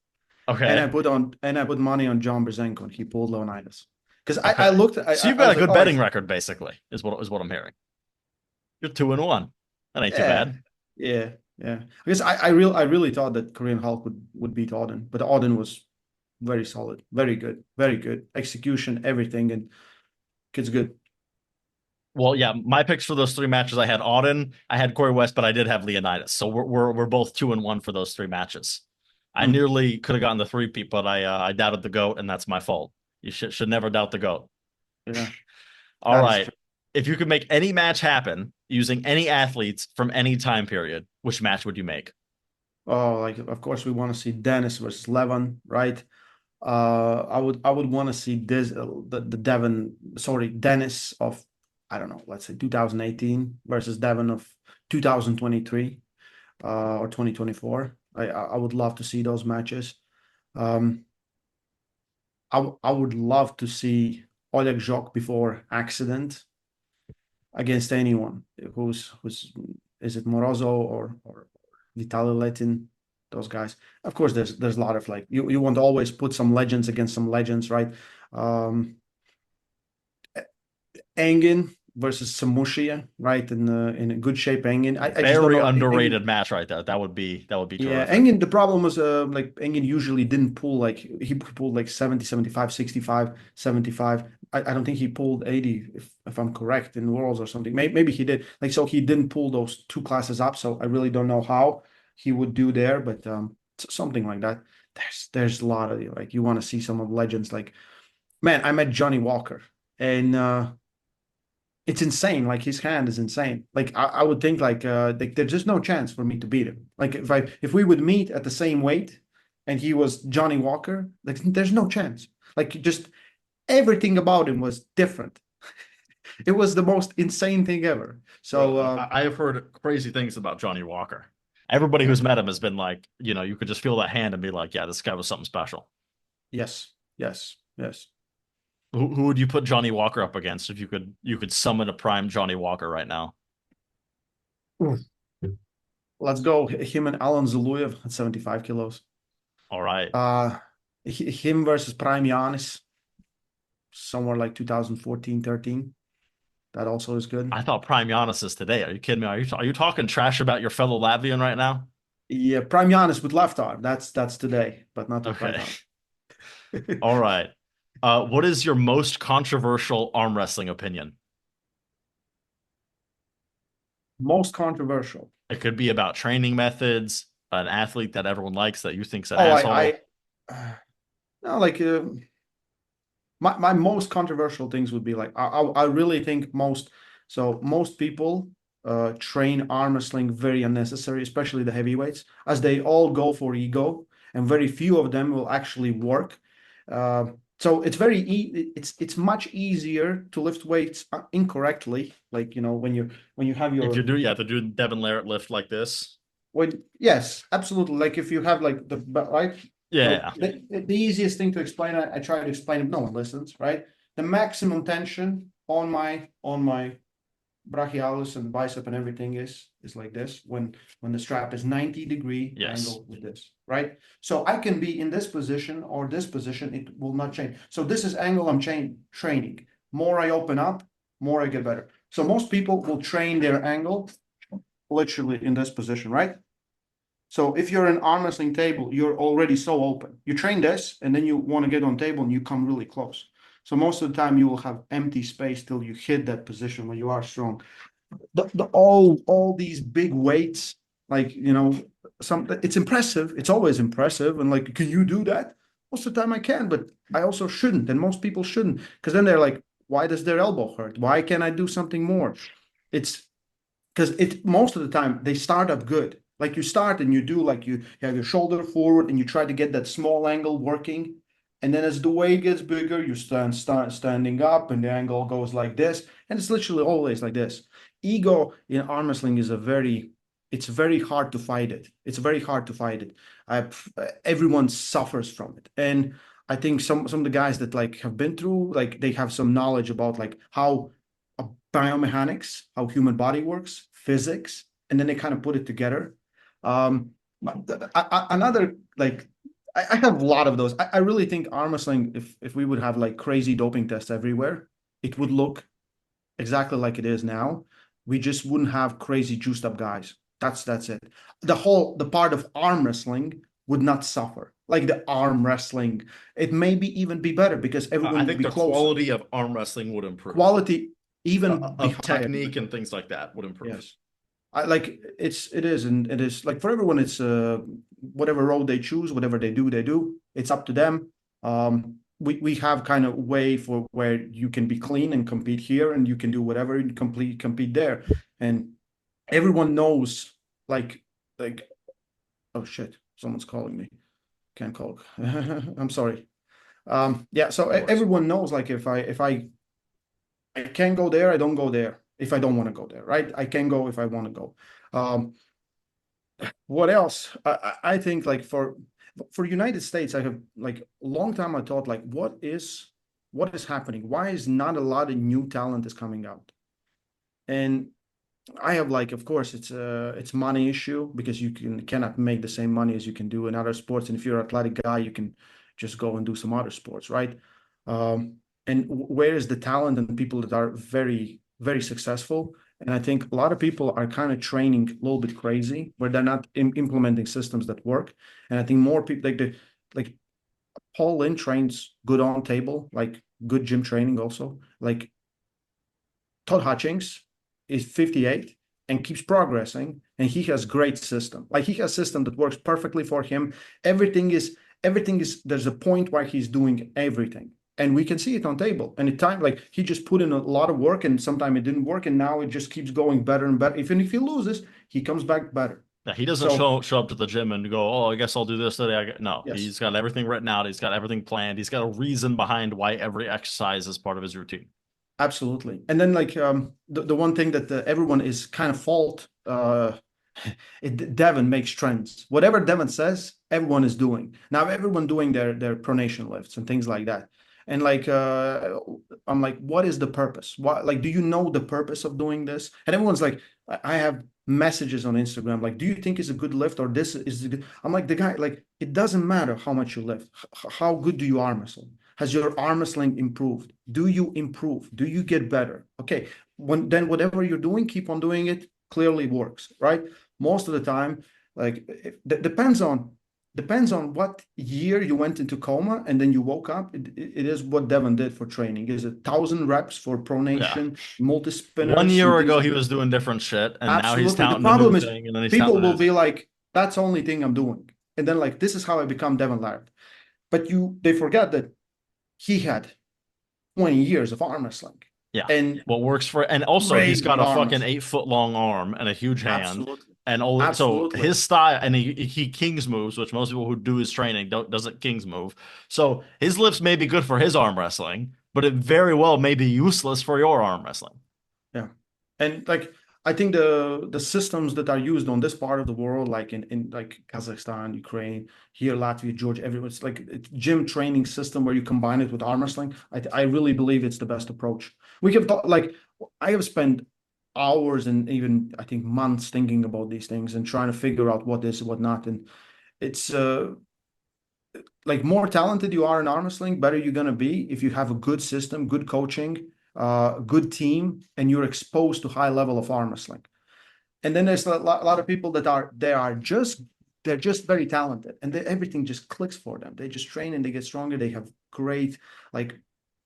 and Okay. I put money on John Brzenko, and he pulled Leonidas. Because I Okay. looked, So you've I got was a like, good oh, betting record, basically, is what I'm hearing. You're 2-1. That ain't too yeah, bad. yeah, yeah. I guess I really thought that Korean Hulk would beat Auden, but Auden was very solid, very good execution, everything, and kid's good. Well, yeah, my picks for those 3 matches, I had Auden, I had Corey West, but I did have Leonidas. So we're both 2-1 for those 3 matches. I Hmm. nearly could have gotten the 3-peat, but I doubted the goat, and that's my fault. You should never doubt the goat. Yeah, All that is true. right. If you could make any match happen using any athletes from any time period, which match would you make? Oh, like of course we want to see Dennis versus Levan, right? I would want to see this the Devon, sorry, Dennis of, I don't know, let's say 2018 versus Devon of 2023 or 2024. I would love to see those matches. Um, I would love to see Oleg Jok before accident against anyone who's is it Morozov or Vitaly Letin, those guys. Of course, there's a lot of like you want to always put some legends against some legends, right? Um, Engin versus Samushia, right? In a good shape, Engin. I just don't Very know. Engin, underrated match right there. That would be yeah, terrific. Engin, the problem was like Engin usually didn't pull like he pulled like 70, 75, 65, 75. I don't think he pulled 80 if I'm correct in Worlds or something. Maybe he did. Like so he didn't pull those two classes up, so I really don't know how he would do there, but something like that. There's a lot of like you want to see some of legends like man, I met Johnny Walker and it's insane. Like his hand is insane. Like I would think like there's just no chance for me to beat him. Like if we would meet at the same weight and he was Johnny Walker, like there's no chance. Like just everything about him was different. It was the most insane thing ever. So Bro, I have heard crazy things about Johnny Walker. Everybody yeah, who's met him has been like, you could just feel that hand and be like, yeah, this guy was something special. yes, yes, yes. Who would you put Johnny Walker up against if you could summon a prime Johnny Walker right now? Oof. Let's go him and Alan Zuluev at 75 kilos. All right. Uh him versus Prime Giannis somewhere like 2014, 13. That also is good. I thought Prime Giannis is today. Are you kidding me? Are you talking trash about your fellow Latvian right now? Yeah, Prime Giannis with left arm. That's today, but not with right Okay. arm. All right. What is your most controversial arm wrestling opinion? Most controversial. It could be about training methods, an athlete that everyone likes that you think's an Oh, asshole. no, like my most controversial things would be like I really think most people train arm wrestling very unnecessary, especially the heavyweights, as they all go for ego, and very few of them will actually work. Uh, so it's much easier to lift weights incorrectly, like when you have If your you do, you have to do Devon Larratt lift like this. when yes, absolutely. Like if you have like right. So Yeah. the easiest thing to explain, I try to explain it. No one listens, right? The maximum tension on my brachialis and bicep and everything is like this when the strap is 90-degree Yes. angle with this, right? So I can be in this position or this position, it will not change. So this is angle I'm training. More I open up, more I get better. So most people will train their angle literally in this position, right? So if you're an arm wrestling table, you're already so open. You train this, and then you want to get on table, and you come really close. So most of the time, you will have empty space till you hit that position when you are strong. All these big weights, like some it's impressive. It's always impressive, and like, can you do that? Most of the time, I can, but I also shouldn't, and most people shouldn't, because then they're like, why does their elbow hurt? Why can't I do something more? It's because it most of the time they start up good. Like you start and you do like you have your shoulder forward and you try to get that small angle working. And then as the weight gets bigger, you start standing up and the angle goes like this. And it's literally always like this. Ego in arm wrestling is it's very hard to fight it. It's very hard to fight it. Everyone suffers from it. And I think some of the guys that like have been through, like they have some knowledge about like how biomechanics, how human body works, physics, and then they kind of put it together. Another like I have a lot of those. I really think arm wrestling, if we would have like crazy doping tests everywhere, it would look exactly like it is now. We just wouldn't have crazy juiced up guys. That's it. The part of arm wrestling would not suffer. Like the arm wrestling, it maybe even be better because I everyone would think be the closer. quality of arm wrestling would improve. Quality even be Of higher. technique and things like that would improve. Yes. I like it is and it is like for everyone it's whatever road they choose, whatever they do. It's up to them. We have kind of way for where you can be clean and compete here and you can do whatever and compete there. And everyone knows like oh shit, someone's calling me. Can't call. I'm sorry. Yeah, so Of course. everyone knows like if I can't go there, I don't go there. If I don't want to go there, right? I can go if I want to go. Um, what else? I think like for United States, I have like a long time I thought like what is happening? Why is not a lot of new talent is coming out? And I have like, of course, it's money issue because you cannot make the same money as you can do in other sports. And if you're an athletic guy, you can just go and do some other sports, right? And where is the talent and people that are very, very successful? And I think a lot of people are kind of training a little bit crazy, where they're not implementing systems that work. And I think more people like Paul Lynn trains good on table, like good gym training also. Like Todd Hutchings is 58 and keeps progressing, and he has great system. Like he has system that works perfectly for him. Everything is there's a point where he's doing everything. And we can see it on table. And at time, like he just put in a lot of work, and sometimes it didn't work, and now it just keeps going better and better. Even if he loses, he comes back better. Yeah, he doesn't So show up to the gym and go, "Oh, I guess I'll do this today." No, yes, he's got everything written out. He's got everything planned. He's got a reason behind why every exercise is part of his routine. absolutely. And then like the one thing that everyone is kind of fault Devon makes trends. Whatever Devon says, everyone is doing. Now everyone doing their pronation lifts and things like that. And like I'm like, what is the purpose? What like do you know the purpose of doing this? And everyone's like, I have messages on Instagram like, do you think it's a good lift or this is good? I'm like the guy, like it doesn't matter how much you lift. How good do you arm wrestle? Has your arm wrestling improved? Do you improve? Do you get better? Okay. Then whatever you're doing, keep on doing it. Clearly works, right? Most of the time, like it depends on what year you went into coma and then you woke up. It is what Devon did for training. Is 1,000 reps for Yeah. pronation, multi One spinners, and year things ago, like he that. was doing different shit, and now he's Absolutely. The touting a new problem is thing, and then he's touting people a will new be thing. like, "That's the only thing I'm doing," and then like, "This is how I become Devon Laird." But they forget that he had 20 years of arm wrestling Yeah. and What works for, and also he's got crazy a arm fucking wrestling. 8 foot long arm and a huge hand. Absolutely. And all so Absolutely. his style, and he kings moves, which most people who do his training doesn't kings move. So his lifts may be good for his arm wrestling, but it very well may be useless for your arm wrestling. Yeah. And like I think the systems that are used on this part of the world, like in like Kazakhstan, Ukraine, here, Latvia, Georgia, everywhere, it's like a gym training system where you combine it with arm wrestling. I really believe it's the best approach. We have like I have spent hours and even I think months thinking about these things and trying to figure out what is what not. And it's like more talented you are in arm wrestling, better you're gonna be if you have a good system, good coaching, good team, and you're exposed to high level of arm wrestling. And then there's a lot of people that are they're just very talented, and everything just clicks for them. They just train and they get stronger. They have great like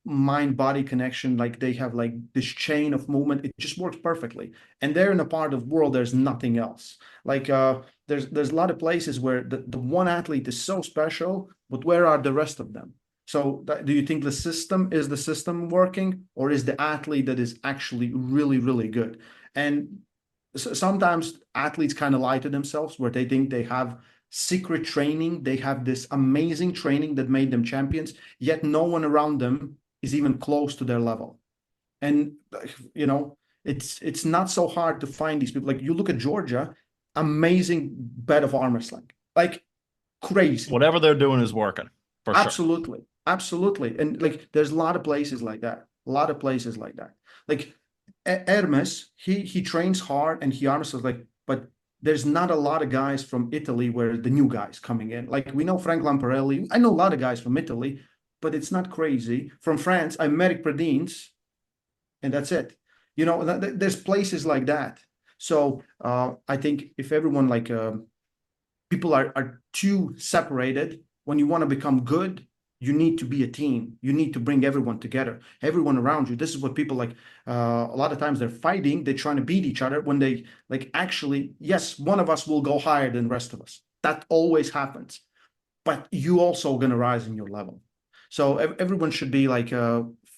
mind body connection. Like they have like this chain of movement. It just works perfectly. And they're in a part of the world there's nothing else. Like there's a lot of places where the one athlete is so special, but where are the rest of them? So do you think the system is the system working, or is the athlete that is actually really, really good? And sometimes athletes kind of lie to themselves where they think they have secret training, they have this amazing training that made them champions, yet no one around them is even close to their level. And you know, it's not so hard to find these people. Like you look at Georgia, amazing bed of arm wrestling, like crazy. Whatever they're doing is working for sure. Absolutely, absolutely. And like there's a lot of places like that, a lot of places like that. Like Ermes, he trains hard and he honestly like, but there's not a lot of guys from Italy where the new guys coming in. Like we know Frank Lamparelli. I know a lot of guys from Italy, but it's not crazy. From France, I'm Merrick Pradines, and that's it. You know, there's places like that. So I think if everyone like people are too separated, when you want to become good, you need to be a team. You need to bring everyone together, everyone around you. This is what people like. A lot of times they're fighting, they're trying to beat each other when they like actually, yes, one of us will go higher than the rest of us. That always happens. But you also gonna rise in your level. So everyone should be like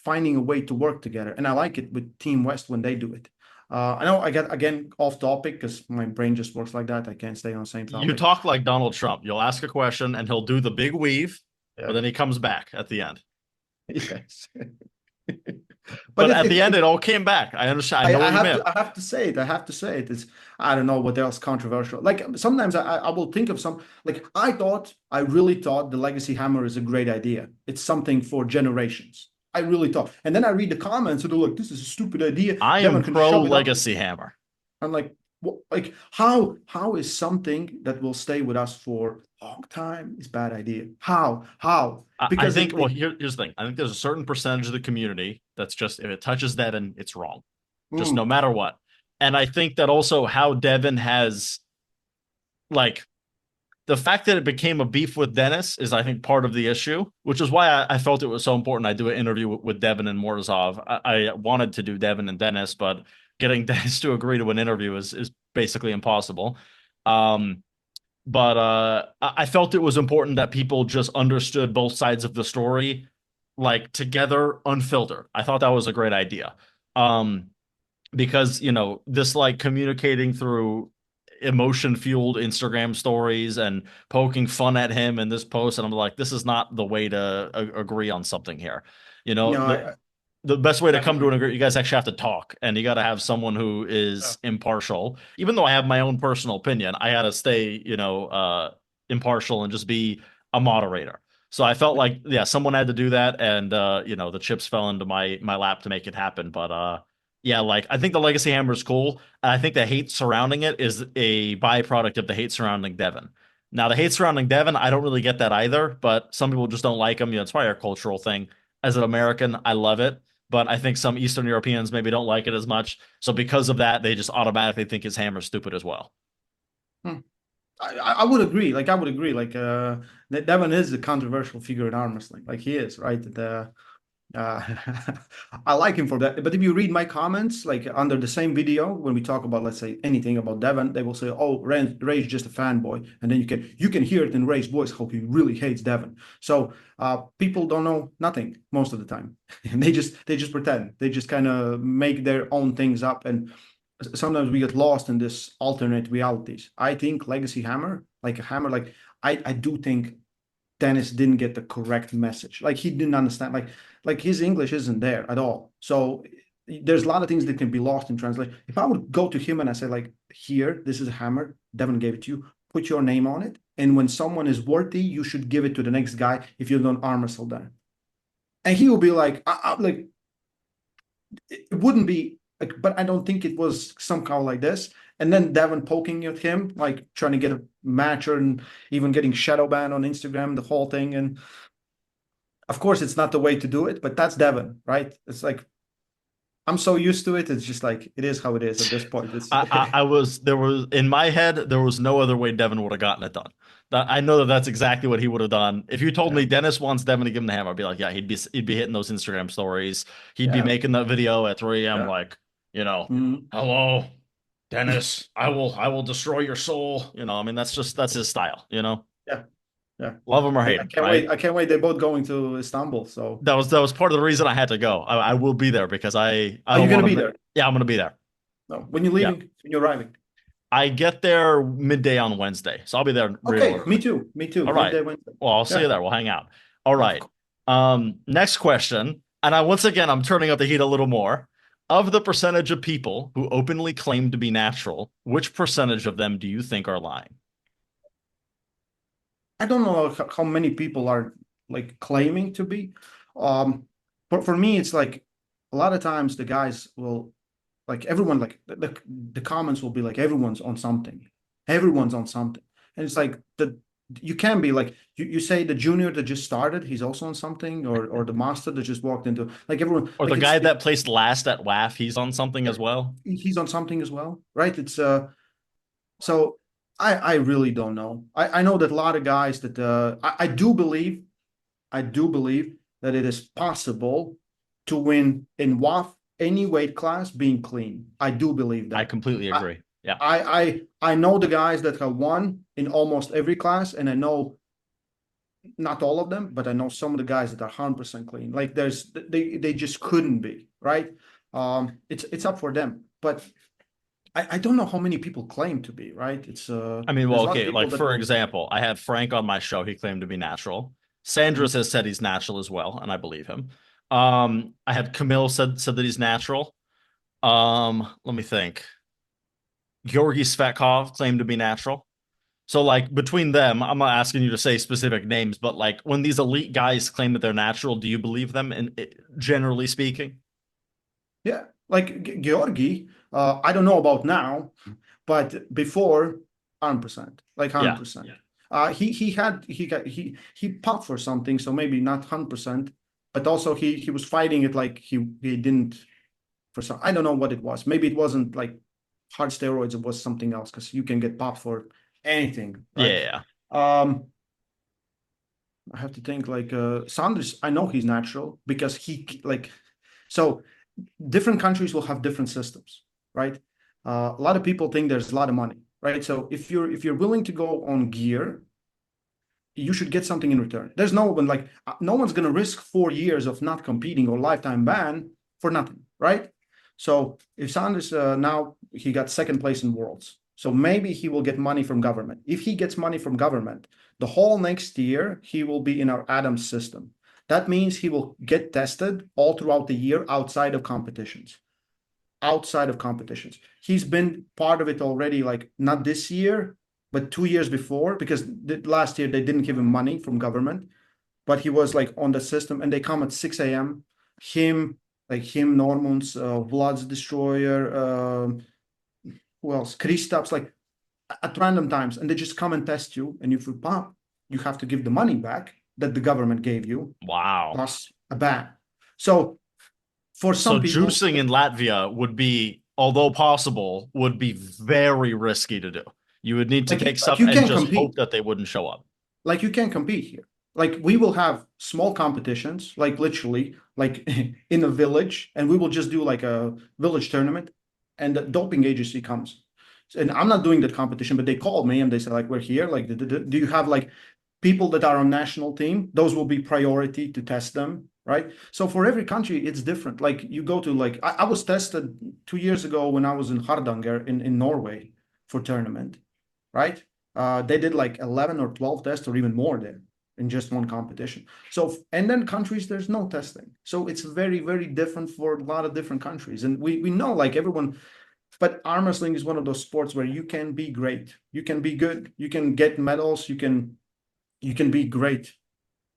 finding a way to work together. And I like it with Team West when they do it. I know I get again off topic because my brain just works like that. I can't stay on the same You topic. talk like Donald Trump. You'll ask a question, and he'll do the big weave, but Yeah. then he comes back at the end. Yes. But But at the end, it all came back. I understand. I know I what you have meant. to I have to say it. I have to say it. It's I don't know what else controversial. Like sometimes I will think of some like I really thought the Legacy Hammer is a great idea. It's something for generations. I really thought. And then I read the comments and they're like, this is a stupid idea. I am Devon can pro shove it up. Legacy Hammer. I'm like, what, like how is something that will stay with us for a long time is bad idea? How? I Because think, well, here's the thing. I think there's a certain percentage of the community that's just, if it touches Devon, it's wrong, just no mm, matter what. And I think that also how Devon has, like, the fact that it became a beef with Dennis is, I think, part of the issue, which is why I felt it was so important. I do an interview with Devon and Morozov. I wanted to do Devon and Dennis, but getting Dennis to agree to an interview is basically impossible. Um, but I felt it was important that people just understood both sides of the story, like together, unfiltered. I thought that was a great idea. Um, because this, like, communicating through emotion fueled Instagram stories and poking fun at him in this post, and I'm like, this is not the way to agree on something here. You know, no, the best way to I come to agree. an agreement, you guys actually have to talk, and you got to have someone who Yeah. is impartial. Even though I have my own personal opinion, I got to stay, impartial and just be a moderator. So I felt like, yeah, someone had to do that, and the chips fell into my lap to make it happen. But yeah, like, I think the Legacy Hammer is cool. And I think the hate surrounding it is a byproduct of the hate surrounding Devon. Now, the hate surrounding Devon, I don't really get that either, but some people just don't like him. It's probably a cultural thing. As an American, I love it, but I think some Eastern Europeans maybe don't like it as much. So because of that, they just automatically think his hammer's stupid as well. Hmm. I would agree. Like I would agree. Like Devon is a controversial figure in arm wrestling. Like he is, right? Uh, I like him for that. But if you read my comments, like under the same video, when we talk about, let's say, anything about Devon, they will say, "Oh, Ray's just a fanboy," and then you can hear it in Ray's voice how he really hates Devon. So people don't know nothing most of the time, and they just pretend. They just kind of make their own things up, and sometimes we get lost in this alternate realities. I think Legacy Hammer, like a hammer, like I do think Dennis didn't get the correct message. Like he didn't understand. Like his English isn't there at all. So there's a lot of things that can be lost in translation. If I would go to him and I say like, here, this is a hammer. Devon gave it to you. Put your name on it. And when someone is worthy, you should give it to the next guy if you don't arm wrestle them. And he will be like, like it wouldn't be like, but I don't think it was somehow like this. And then Devon poking at him, like trying to get a match and even getting shadow banned on Instagram, the whole thing. And of course, it's not the way to do it, but that's Devon, right? It's like I'm so used to it. It's just like it is how it is at this point. It's There was, in my head, there was no other way Devin would have gotten it done. I know that that's exactly what he would have done. If you told yeah, me Dennis wants Devin to give him the hammer, I'd be like, yeah, he'd be hitting those Instagram stories. He'd be yeah, making that video at 3 a.m. yeah. like, Mhm. hello, Dennis, I will destroy your soul. I mean, that's his style. Yeah, yeah. Love him or I hate him, can't right? wait. I can't wait. They're both going to Istanbul. So That was part of the reason I had to go. I will be there because I are you don't gonna want be to. there? Yeah, I'm gonna be there. No. When you're Yeah. leaving, when you're arriving. I get there midday on Wednesday, so I'll be there real Okay, me early. too. Me too. All right. Midday Wednesday. Well, I'll see you Yeah, there. We'll hang out. All of right. course. Next question. And once again, I'm turning up the heat a little more. Of the percentage of people who openly claim to be natural, which percentage of them do you think are lying? I don't know how many people are like claiming to be. But for me, it's like a lot of times the guys will like everyone like the comments will be like everyone's on something, everyone's on something, and it's like you can be like you say the junior that just started, he's also on something, or the master that just walked into like everyone Or the like guy that placed last at WAF, he's on something as well? he's on something as well, right? It's so I really don't know. I know that a lot of guys that I do believe that it is possible to win in WAF any weight class being clean. I do believe I that. completely I agree. Yeah. I know the guys that have won in almost every class, and I know not all of them, but I know some of the guys that are 100% clean. Like they just couldn't be, right? It's up for them. But I don't know how many people claim to be, right? It's I mean, well, there's a lot of okay, people like, that for will example, I had Frank on my show. He claimed to be natural. Sanders has said he's natural as well, and I believe him. I had Camille said that he's natural. Let me think. Georgi Svetkov claimed to be natural. So like between them, I'm not asking you to say specific names, but like when these elite guys claim that they're natural, do you believe them? And generally speaking, Yeah, like Georgi, I don't know about now, but before, 100%, like yeah, 100%. He popped for something, so maybe not 100%, but also he was fighting it like he didn't for some. I don't know what it was. Maybe it wasn't like hard steroids. It was something else because you can get popped for anything, right? yeah, Um, I have to think like Sanders. I know he's natural because he like so different countries will have different systems, right? A lot of people think there's a lot of money, right? So if you're willing to go on gear, you should get something in return. There's no one like no one's gonna risk 4 years of not competing or lifetime ban for nothing, right? So if Sanders now he got second place in Worlds, so maybe he will get money from government. If he gets money from government, the whole next year he will be in our Adams system. That means he will get tested all throughout the year outside of competitions. Outside of competitions. He's been part of it already, like not this year, but 2 years before, because last year they didn't give him money from government, but he was like on the system and they come at 6 a.m. Him, Normans, Vlad's Destroyer, who else? Kristaps, like at random times, and they just come and test you. And if you pop, you have to give the money back that the government gave you wow. plus a ban. So for So some people, juicing in Latvia would be, although possible, would be very risky to do. You would need to take like stuff you and can just hope compete, that they wouldn't show up. like you can compete here. Like we will have small competitions, like literally, like in a village, and we will just do like a village tournament, and the doping agency comes. And I'm not doing that competition, but they called me and they said, like, we're here. Like, do you have like people that are on national team? Those will be priority to test them, right? So for every country, it's different. Like you go to like I was tested 2 years ago when I was in Hardanger in Norway for tournament, right? They did like 11 or 12 tests or even more there in just one competition. So, and then countries, there's no testing. So it's very, very different for a lot of different countries. And we know like everyone, but arm wrestling is one of those sports where you can be great. You can be good. You can get medals. You can be great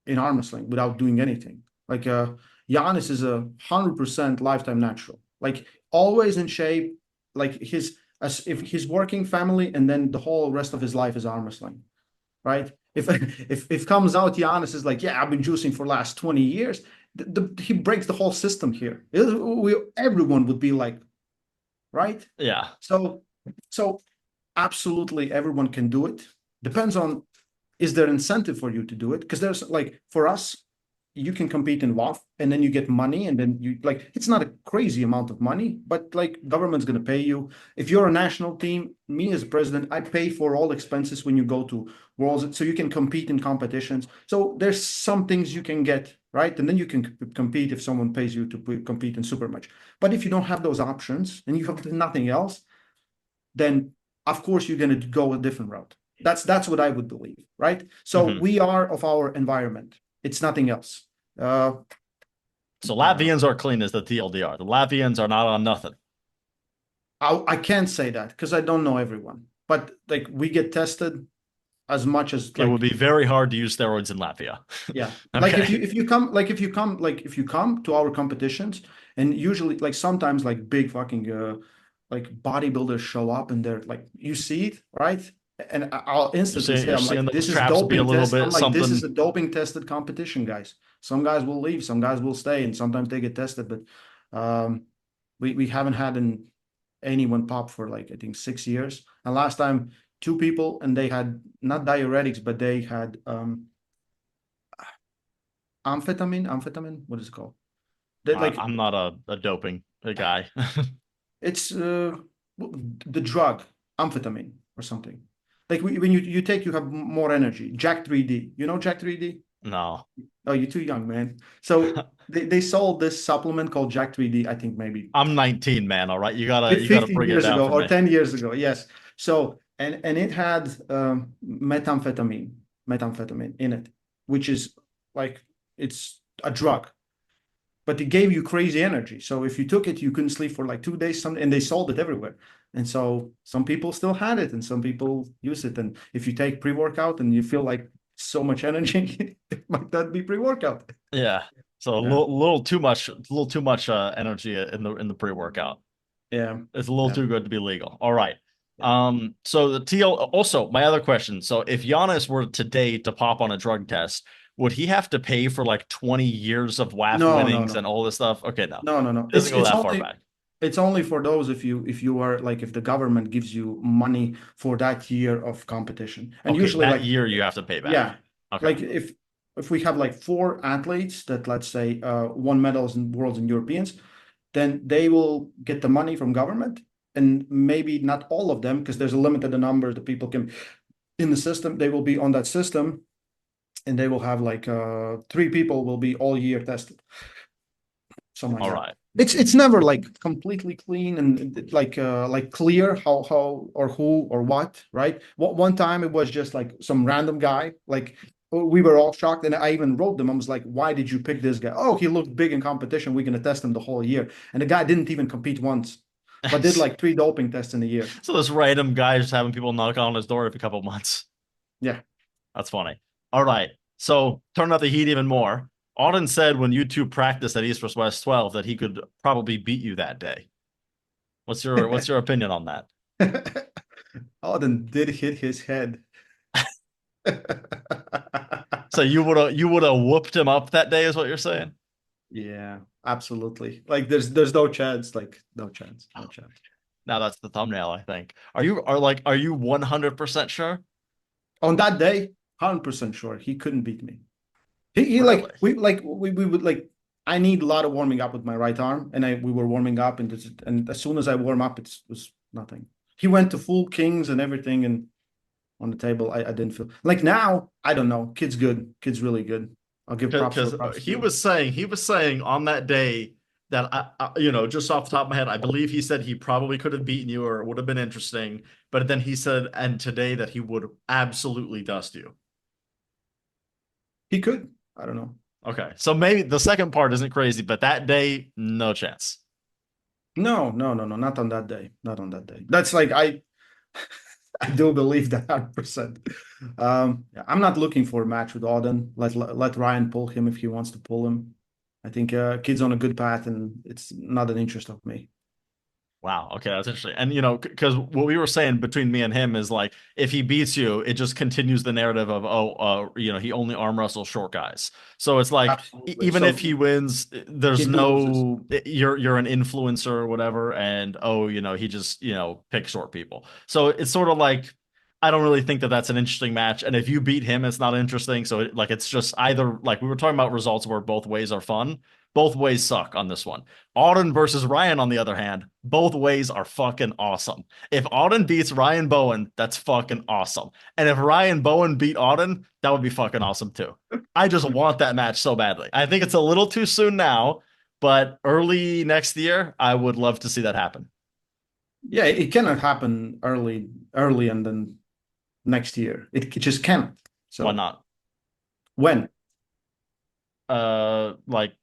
in arm wrestling without doing anything. Like Giannis is 100% lifetime natural. Like always in shape. Like as if his working family and then the whole rest of his life is arm wrestling, right? If comes out Giannis is like, yeah, I've been juicing for last 20 years. He breaks the whole system here. Everyone would be like, right? Yeah. So absolutely everyone can do it. Depends on is there incentive for you to do it? Because there's like for us, you can compete in WAF and then you get money and then you like it's not a crazy amount of money, but like government's gonna pay you. If you're a national team, me as president, I pay for all expenses when you go to worlds so you can compete in competitions. So there's some things you can get, right? And then you can compete if someone pays you to compete in super much. But if you don't have those options and you have nothing else, then of course you're going to go a different route. That's what I would believe, right? So Mhm. we are of our environment. It's nothing else. So I don't know. Latvians are clean as the TLDR. The Latvians are not on nothing. I can't say that because I don't know everyone, but like we get tested as much as It would like be very hard to use steroids in Latvia. yeah, like Okay. if you come to our competitions and usually like sometimes like big fucking like bodybuilders show up and they're like you see it right and I'll instantly say You're I'm seeing like those this is traps be a doping little test I'm bit like this is something. a doping tested competition guys. Some guys will leave, some guys will stay, and sometimes they get tested, but we haven't had anyone pop for like I think 6 years, and last time two people and they had not diuretics but they had amphetamine. What is it called? That like I'm not a doping guy. it's the drug amphetamine or something. Like when you take, you have more energy. Jack 3D. You know Jack 3D? No. Oh, you're too young, man. So they sold this supplement called Jack 3D. I think maybe I'm 19, man. All right. You gotta 15 bring it years down ago for or me. 10 years ago. Yes. So and it had methamphetamine in it, which is like it's a drug, but it gave you crazy energy. So if you took it, you couldn't sleep for like 2 days, and they sold it everywhere. And so some people still had it and some people use it. And if you take pre-workout and you feel like so much energy, it might not be pre-workout. Yeah. So a Yeah. little too much energy in the pre-workout. Yeah. It's a little Yeah. too good to be legal. All right. Yeah. So the TL also my other question. So if Giannis were today to pop on a drug test, would he have to pay for like 20 years of WAF No, no, winnings no. and all this stuff? Okay, no. No, no, no. It doesn't go that far back. It's only for those if you are like if the government gives you money for that year of competition. And Okay, usually that like year you have to pay back. yeah, Okay. like if we have like four athletes that let's say won medals in worlds and Europeans, then they will get the money from government and maybe not all of them because there's a limited number that people can in the system. They will be on that system and they will have like three people will be all year tested. Something like All that. right. It's never like completely clean and like clear how or who or what, right? One time it was just like some random guy, like we were all shocked, and I even wrote them. I was like, "Why did you pick this guy? Oh, he looked big in competition. We're gonna test him the whole year." And the guy didn't even compete once, but did like 3 doping tests in a year. So this random guy just having people knock on his door every couple of months. Yeah. That's funny. All right. So turn up the heat even more. Auden said when you two practiced at East vs. West 12 that he could probably beat you that day. What's your opinion on that? Auden did hit his head. So you would have whooped him up that day, is what you're saying? Yeah, absolutely. Like there's no chance, like no chance, no chance. Now that's the thumbnail, I think. Are you 100% sure? On that day, 100% sure he couldn't beat me. He Really? we would like I need a lot of warming up with my right arm, and we were warming up, and as soon as I warm up, it was nothing. He went to full kings and everything, and on the table, I didn't feel like now. I don't know. Kid's good. Kid's really good. I'll give props for Because props he to. was saying on that day that just off the top of my head, I believe he said he probably could have beaten you or it would have been interesting. But then he said, and today that he would absolutely dust you. He could. I don't know. Okay, so maybe the second part isn't crazy, but that day, no chance. No, no, no, no, not on that day. Not on that day. That's like I do believe that 100%. Yeah, I'm not looking for a match with Auden. Let Ryan pull him if he wants to pull him. I think kid's on a good path, and it's not an interest of me. Wow. Okay, that's interesting. And because what we were saying between me and him is like, if he beats you, it just continues the narrative of he only arm wrestles short guys. So it's like Absolutely. even if So he wins, there's kid loses. no you're an influencer or whatever, and he just picks short people. So it's sort of like I don't really think that that's an interesting match. And if you beat him, it's not interesting. So it's just either like we were talking about results where both ways are fun. Both ways suck on this one. Auden versus Ryan, on the other hand, both ways are fucking awesome. If Auden beats Ryan Bowen, that's fucking awesome. And if Ryan Bowen beat Auden, that would be fucking awesome too. I just want that match so badly. I think it's a little too soon now, but early next year, I would love to see that happen. Yeah, it cannot happen early, and then next year. It just cannot. Why So not? when? Like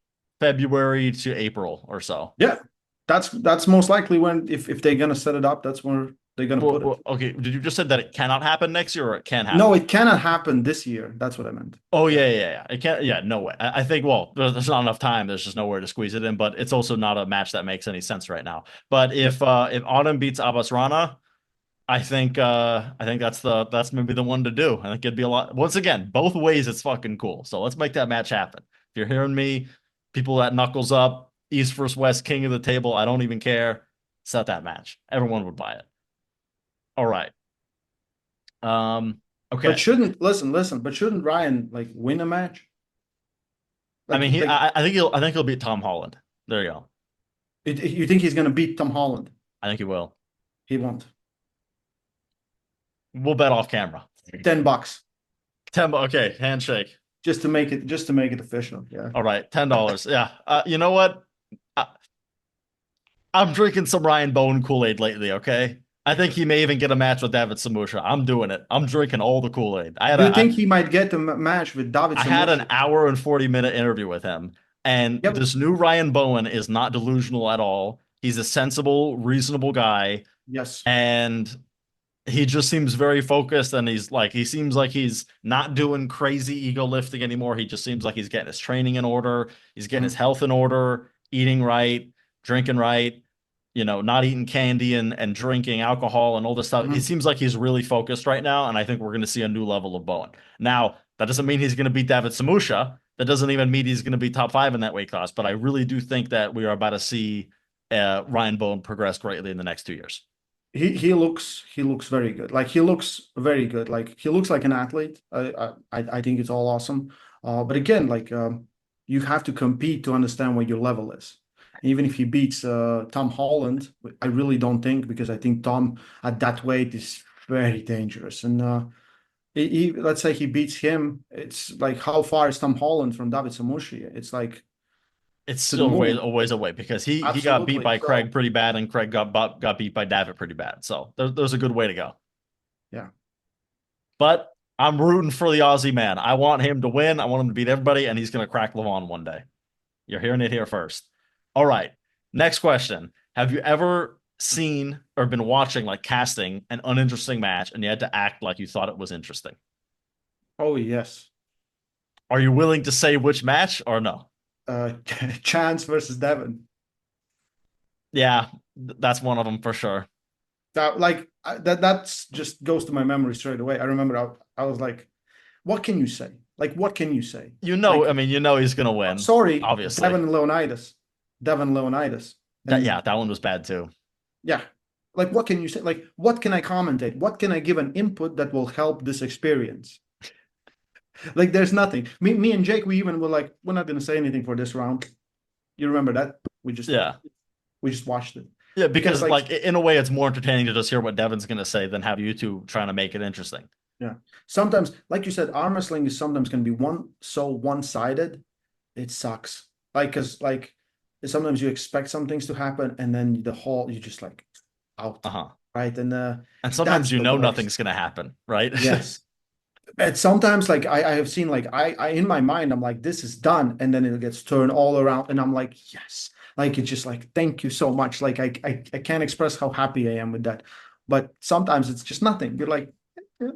February to April or so. Yeah, that's most likely when if they're gonna set it up, that's where they're gonna put it. Okay. Did you just said that it cannot happen next year or it can No, happen? it cannot happen this year. That's what I meant. Oh yeah. It can't. Yeah, no way. I think. Well, there's not enough time. There's just nowhere to squeeze it in. But it's also not a match that makes any sense right now. But Yeah. if Autumn beats Abbas Rana, I think that's maybe the one to do. I think it'd be a lot. Once again, both ways it's fucking cool. So let's make that match happen. If you're hearing me, people that knuckles up, East versus West, king of the table. I don't even care. Set that match. Everyone would buy it. All right. Um. But Okay. shouldn't but shouldn't Ryan like win a match? I mean, Like I think he'll beat Tom Holland. There you go. you think he's gonna beat Tom Holland? I think he will. He won't. We'll bet off camera. $10 Okay, handshake. just to make it official. Yeah. All right, $10. Yeah. You know what? I, I'm drinking some Ryan Bowen Kool-Aid lately. Okay. I think he may even get a match with David Samusha. I'm doing it. I'm drinking all the Kool-Aid. Do you think he might get a match with David I had an Samusha? hour and 40-minute interview with him, and Yep. this new Ryan Bowen is not delusional at all. He's a sensible, reasonable guy, Yes. and he just seems very focused. And he seems like he's not doing crazy ego lifting anymore. He just seems like he's getting his training in order, he's getting his Mhm. health in order, eating right, drinking right, not eating candy and drinking alcohol and all this stuff. He Mhm. seems like he's really focused right now, and I think we're going to see a new level of Bowen. Now, that doesn't mean he's going to beat David Samusha. That doesn't even mean he's going to be top five in that weight class. But I really do think that we are about to see Ryan Bowen progress greatly in the next 2 years. He looks very good. Like he looks very good. Like he looks like an athlete. I think it's all awesome. But again, like you have to compete to understand what your level is. Even if he beats Tom Holland, I really don't think, because I think Tom at that weight is very dangerous. And let's say he beats him, it's like how far is Tom Holland from David Samushi? It's like It's to the still moon. a ways away because he got beat Absolutely. by So Craig pretty bad, and Craig got beat by David pretty bad. So there's a good way to go. yeah. But I'm rooting for the Aussie man. I want him to win. I want him to beat everybody, and he's going to crack Levan one day. You're hearing it here first. All right. Next question. Have you ever seen or been watching like casting an uninteresting match and you had to act like you thought it was interesting? Oh yes. Are you willing to say which match or no? Uh Chance versus Devon. Yeah, that's one of them for sure. That's just goes to my memory straight away. I remember I was like, what can you say? Like, what can you say? I Like, mean, he's going to win, sorry, obviously. Devon Leonidas. Yeah, And that one was bad too. yeah, like, what can you say? Like, what can I commentate? What can I give an input that will help this experience? Like, there's nothing. Me and Jake, we even were like, we're not going to say anything for this round. You remember that? Yeah. We just watched it Yeah, because, because like, like in a way it's more entertaining to just hear what Devon's going to say than have you two trying to make it interesting. yeah, sometimes, like you said, arm wrestling is sometimes going to be one-sided. It sucks. Like, because like sometimes you expect some things to happen, and then you just like out, Uh-huh. right? And And sometimes that's the nothing's worst. going to happen, right? Yes. And sometimes, like I have seen, like I in my mind, I'm like, this is done, and then it gets turned all around, and I'm like, yes. Like it's just like, thank you so much. Like I can't express how happy I am with that. But sometimes it's just nothing. You're like, "Eh,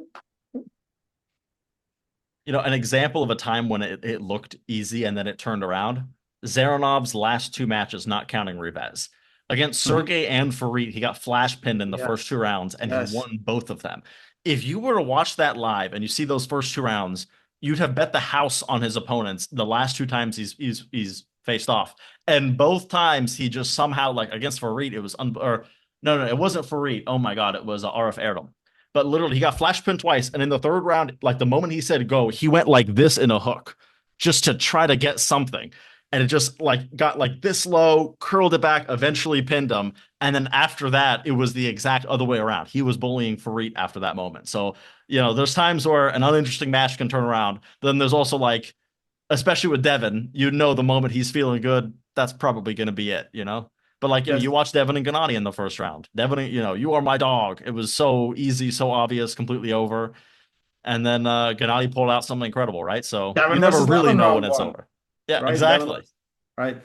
An example of a time when it looked easy and then it turned around. Zeranov's last two matches, not counting Rivas. Against mhm, Sergey and Farid, he got flash pinned in the first two yes, rounds and he yes, won both of them. If you were to watch that live and you see those first two rounds, you'd have bet the house on his opponents the last two times he's faced off. And both times he just somehow, like against Farid, it was or no, it wasn't Farid. Oh my God, it was RF Erdem. But literally, he got flash pinned twice. And in the third round, like the moment he said go, he went like this in a hook just to try to get something. And it just like got like this low, curled it back, eventually pinned him. And then after that, it was the exact other way around. He was bullying Farid after that moment. So, there's times where an uninteresting match can turn around. Then there's also like, especially with Devon, the moment he's feeling good, that's probably going to be it. But like you yes. watch Devon and Gennady in the first round. Devon, you are my dog. It was so easy, so obvious, completely over. And then Gennady pulled out something incredible, right? So you Devon never versus really Devon know when round it's one, over. Yeah, right? exactly. Right?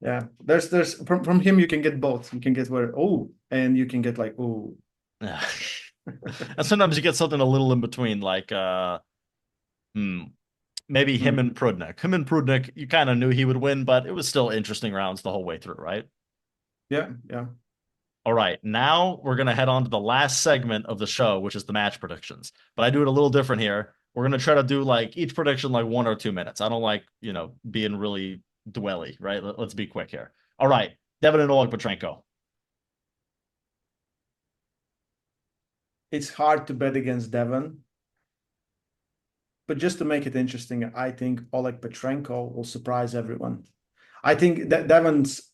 Yeah. There's from him you can get both. You can get where and you can get like Yeah. And sometimes you get something a little in between, like hmm, maybe him hmm. and Prudnik. Him and Prudnik, you kind of knew he would win, but it was still interesting rounds the whole way through, right? Yeah, yeah. All right, now we're going to head on to the last segment of the show, which is the match predictions. But I do it a little different here. We're going to try to do like each prediction like 1 or 2 minutes. I don't like, being really dwelly, right? Let's be quick here. All right, Devin and Oleg Petrenko. It's hard to bet against Devon, but just to make it interesting, I think Oleg Petrenko will surprise everyone. I think that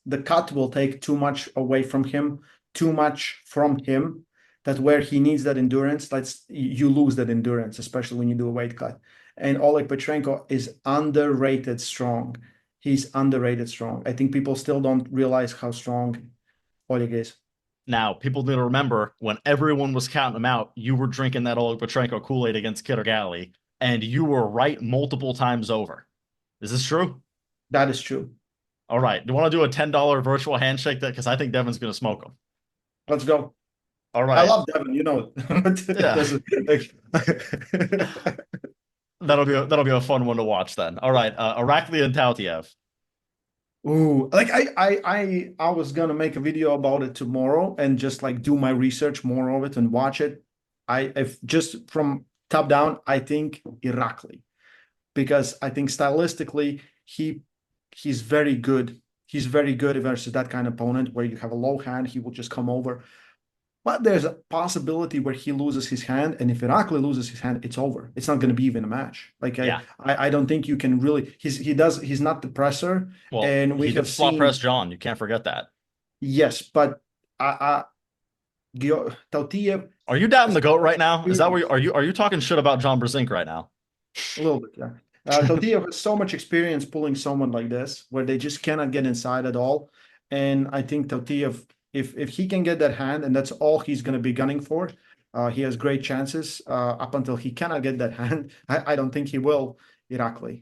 the cut will take too much away from him, too much from him. That where he needs that endurance, you lose that endurance, especially when you do a weight cut. And Oleg Petrenko is underrated strong. He's underrated strong. I think people still don't realize how strong Oleg is. Now, people need to remember when everyone was counting them out, you were drinking that old Petrenko Kool-Aid against Kittergali, and you were right multiple times over. Is this true? That is true. All right. Do you want to do a $10 virtual handshake that because I think Devon's going to smoke them. Let's go. All I right. love Devon, you know it. Yeah. Doesn't like, That'll be a fun one to watch then. All right. Arakli and Tautiev. ooh, like I was gonna make a video about it tomorrow and just like do my research more of it and watch it. If just from top down, I think Irakli because I think stylistically he's very good. He's very good versus that kind of opponent where you have a low hand, he will just come over. But there's a possibility where he loses his hand, and if Irakli loses his hand, it's over. It's not going to be even a match. Like Yeah. I don't think you can really. He's not the presser, Well, and we he have did slot press seen John. You can't forget that. yes, but Tautiev Are you doubting has the goat right now? Is that where experience. are you talking shit about John Brzenk right now? A little bit, yeah. Tautiev has so much experience pulling someone like this where they just cannot get inside at all, and I think Tautiev, if he can get that hand, and that's all he's going to be gunning for, he has great chances. Up until he cannot get that hand, I don't think he will. Irakli,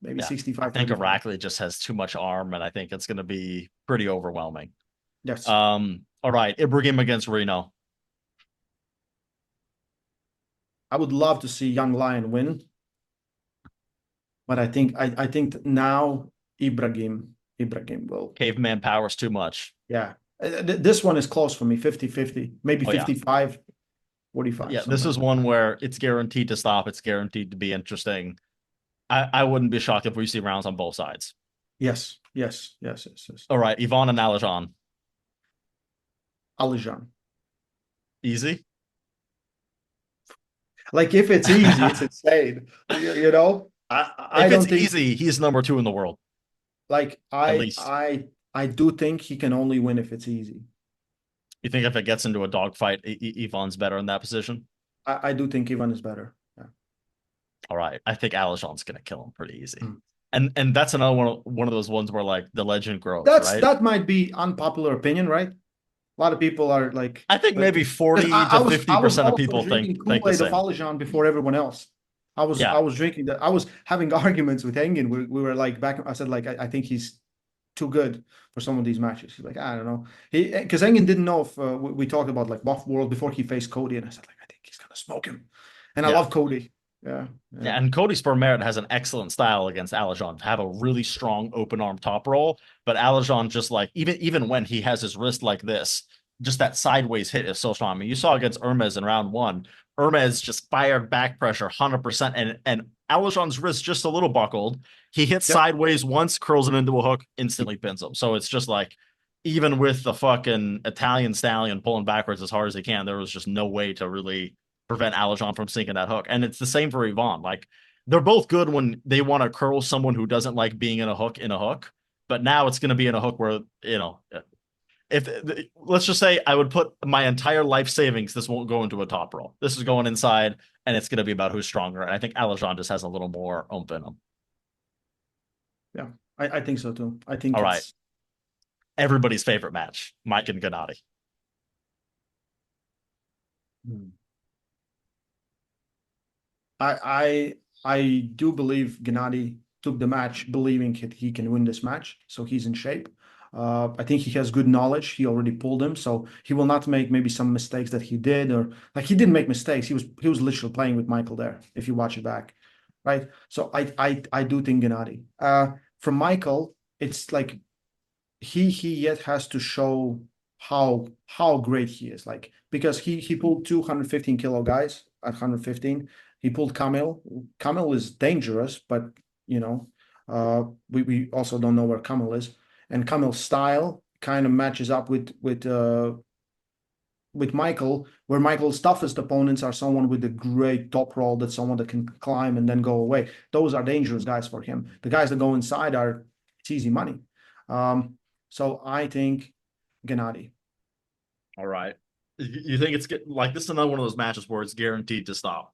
maybe Yeah. I 65, think 35. Arakli just has too much arm, and I think it's going to be pretty overwhelming. Yes, All right. Ibrahim against Reno. I would love to see Young Lion win, but I think now Ibrahim will. Caveman powers too much. Yeah. This one is close for me, 50-50, maybe Oh, yeah. 55, 45, Yeah. This something is like that. one where it's guaranteed to stop. It's guaranteed to be interesting. I wouldn't be shocked if we see rounds on both sides. Yes. All right. Yvonne and Alajon. Alijan. Easy. Like if it's easy, it's insane. You know, I If it's don't think easy, he's number two in the world, like at least. I do think he can only win if it's easy. You think if it gets into a dogfight, Yvonne's better in that position? I do think Ivan is better. Yeah. All right. I think Alajon's going to kill him pretty easy. Mm. And that's another one of those ones where like the legend grows, That's right? that might be unpopular opinion, right? A lot of people are like, I think but maybe 'cause 40 I to was I was 50% of also people think drinking think the Kool-Aid of same. Alijan before everyone else. Yeah. I was drinking that. I was having arguments with Engin. We were like back. I said like I think he's too good for some of these matches. He's like I don't know. He because Engin didn't know if we talked about like Buff World before he faced Cody, and I said like I think he's gonna smoke him. And I Yeah. love Cody. Yeah, Yeah, yeah. and Cody Spermerit has an excellent style against Alajon to have a really strong open arm top roll. But Alajon just like even when he has his wrist like this, just that sideways hit is so strong. I mean, you saw against Ermes in round one. Ermes just fired back pressure 100%, and Alajon's wrist just a little buckled. He hits Yep. sideways once, curls it into a hook, instantly pins him. So it's just like even with the fucking Italian stallion pulling backwards as hard as he can, there was just no way to really prevent Alajon from sinking that hook. And it's the same for Yvonne. Like they're both good when they want to curl someone who doesn't like being in a hook. But now it's going to be in a hook where, if let's just say I would put my entire life savings, this won't go into a top roll. This is going inside and it's going to be about who's stronger. And I think Alajon just has a little more oomph in him. Yeah, I think so too. I think All right. it's Everybody's favorite match, Mike and Gennady. hmm. I do believe Gennady took the match believing he can win this match, so he's in shape. I think he has good knowledge. He already pulled him, so he will not make maybe some mistakes that he did, or like he didn't make mistakes. He was literally playing with Michael there. If you watch it back, right? So I do think Gennady. From Michael, it's like he yet has to show how great he is. Like because he pulled 215 kilo guys at 115. He pulled Kamil. Kamil is dangerous, but you know, we also don't know where Kamil is. And Kamil's style kind of matches up with Michael, where Michael's toughest opponents are someone with a great top roll, that's someone that can climb and then go away. Those are dangerous guys for him. The guys that go inside it's easy money. So I think Gennady. All right. You think it's like this is another one of those matches where it's guaranteed to stop.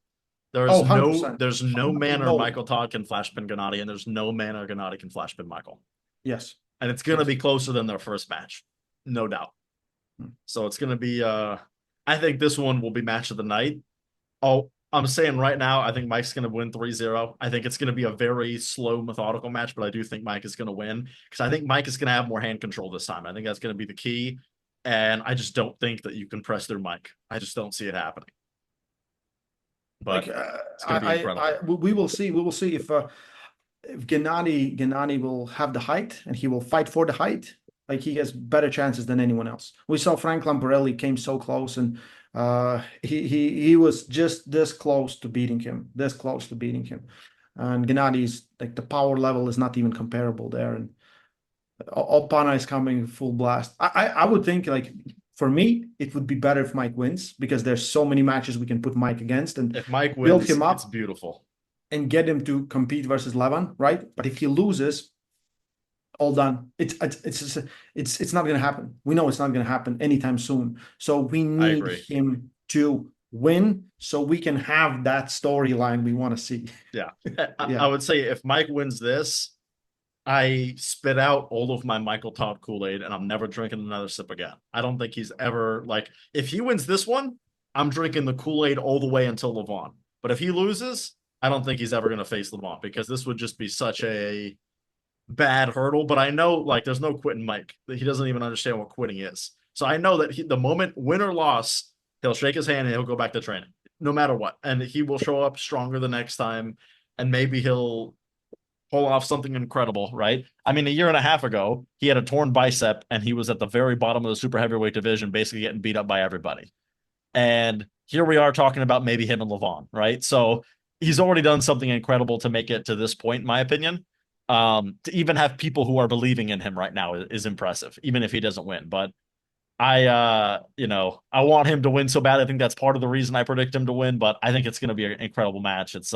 Oh, 100%. There's no manner No. Michael Todd can flash pin Gennady, and there's no manner Gennady can flash pin Michael. Yes. And it's gonna be closer than their first match, no doubt. So it's gonna be I think this one will be match of the night. Oh, I'm saying right now, I think Mike's gonna win 3-0. I think it's gonna be a very slow, methodical match, but I do think Mike is gonna win because I think Mike is gonna have more hand control this time. I think that's gonna be the key. And I just don't think that you can press through Mike. I just don't see it happening. Like But it's gonna be incredible. we will see. We will see if Gennady will have the height and he will fight for the height. Like he has better chances than anyone else. We saw Frank Lamparelli came so close, and he was just this close to beating him, this close to beating him. And Gennady's like the power level is not even comparable there. And Opana is coming full blast. I would think like for me it would be better if Mike wins because there's so many matches we can put Mike against and If Mike build wins, him it's up beautiful. and get him to compete versus Levan, right? But if he loses, all done. It's not going to happen. We know it's not going to happen anytime soon. So we I need agree. him to win so we can have that storyline we want to see. Yeah. I Yeah. would say if Mike wins this, I spit out all of my Michael Todd Kool-Aid and I'm never drinking another sip again. I don't think he's ever like if he wins this one, I'm drinking the Kool-Aid all the way until Levan. But if he loses, I don't think he's ever going to face Levan because this would just be such a bad hurdle. But I know like there's no quitting Mike. He doesn't even understand what quitting is. So I know that the moment win or loss, he'll shake his hand and he'll go back to training no matter what. And he will show up stronger the next time. And maybe he'll pull off something incredible, right? I mean, a year and a half ago, he had a torn bicep and he was at the very bottom of the super heavyweight division, basically getting beat up by everybody. And here we are talking about maybe him and Levan, right? So he's already done something incredible to make it to this point, in my opinion. To even have people who are believing in him right now is impressive, even if he doesn't win. But I want him to win so bad. I think that's part of the reason I predict him to win, but I think it's going to be an incredible match. It's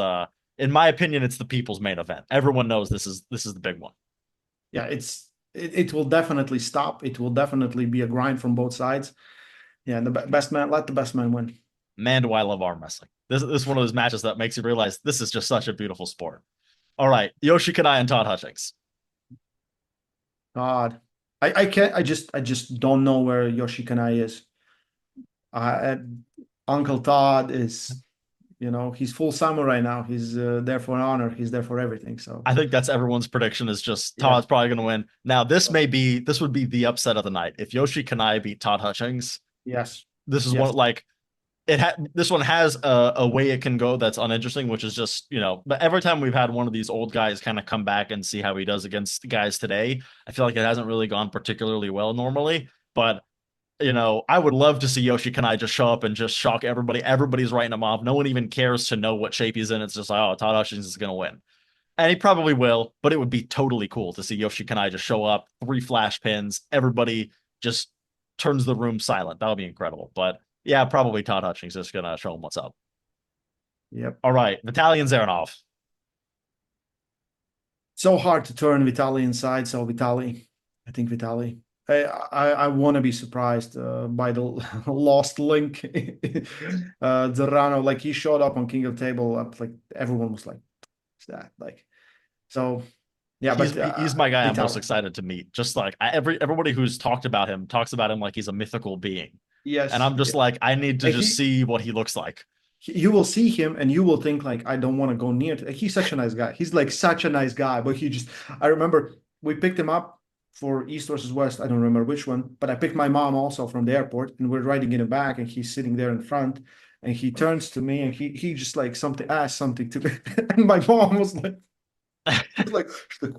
in my opinion, it's the people's main event. Everyone knows this is the big one. Yeah, it will definitely stop. It will definitely be a grind from both sides. Yeah, and the best man, let the best man win. Man, do I love arm wrestling. This is one of those matches that makes you realize this is just such a beautiful sport. All right, Yoshi Kanai and Todd Hutchings. God. I can't I just don't know where Yoshi Kanai is. Uh, Uncle Todd is, he's full samurai now. He's there for honor. He's there for everything. So I think that's everyone's prediction is just yeah, Todd's probably going to win. Now, this would be the upset of the night. If Yoshi Kanai beat Todd Hutchings, yes, this is yes, one like this one has a way it can go that's uninteresting, which is just, but every time we've had one of these old guys kind of come back and see how he does against the guys today, I feel like it hasn't really gone particularly well normally. But I would love to see Yoshi Kanai just show up and just shock everybody. Everybody's writing him off. No one even cares to know what shape he's in. It's just like, oh, Todd Hutchings is going to win. And he probably will, but it would be totally cool to see Yoshi Kanai just show up, 3 flash pins, everybody just turns the room silent. That would be incredible. But yeah, probably Todd Hutchings is going to show him what's up. yep. All right, Vitaly and Dzernov. So hard to turn Vitaly inside. So Vitaly, I think Vitaly. I want to be surprised by the lost link. Dzernov, like he showed up on King of Table, like everyone was like, "What's that?" Like, so yeah, He's but he's my guy I'm most Vitaly, excited to meet. Just like everybody who's talked about him talks about him like he's a mythical being. And yes, I'm just yeah. like, I need to And just see what he looks like. you will see him and you will think like, I don't want to go near to. He's such a nice guy. He's like such a nice guy, but I remember we picked him up for East versus West. I don't remember which one, but I picked my mom also from the airport and we're riding in the back and he's sitting there in front and he turns to me and he just like asked something to me. And my mom was like,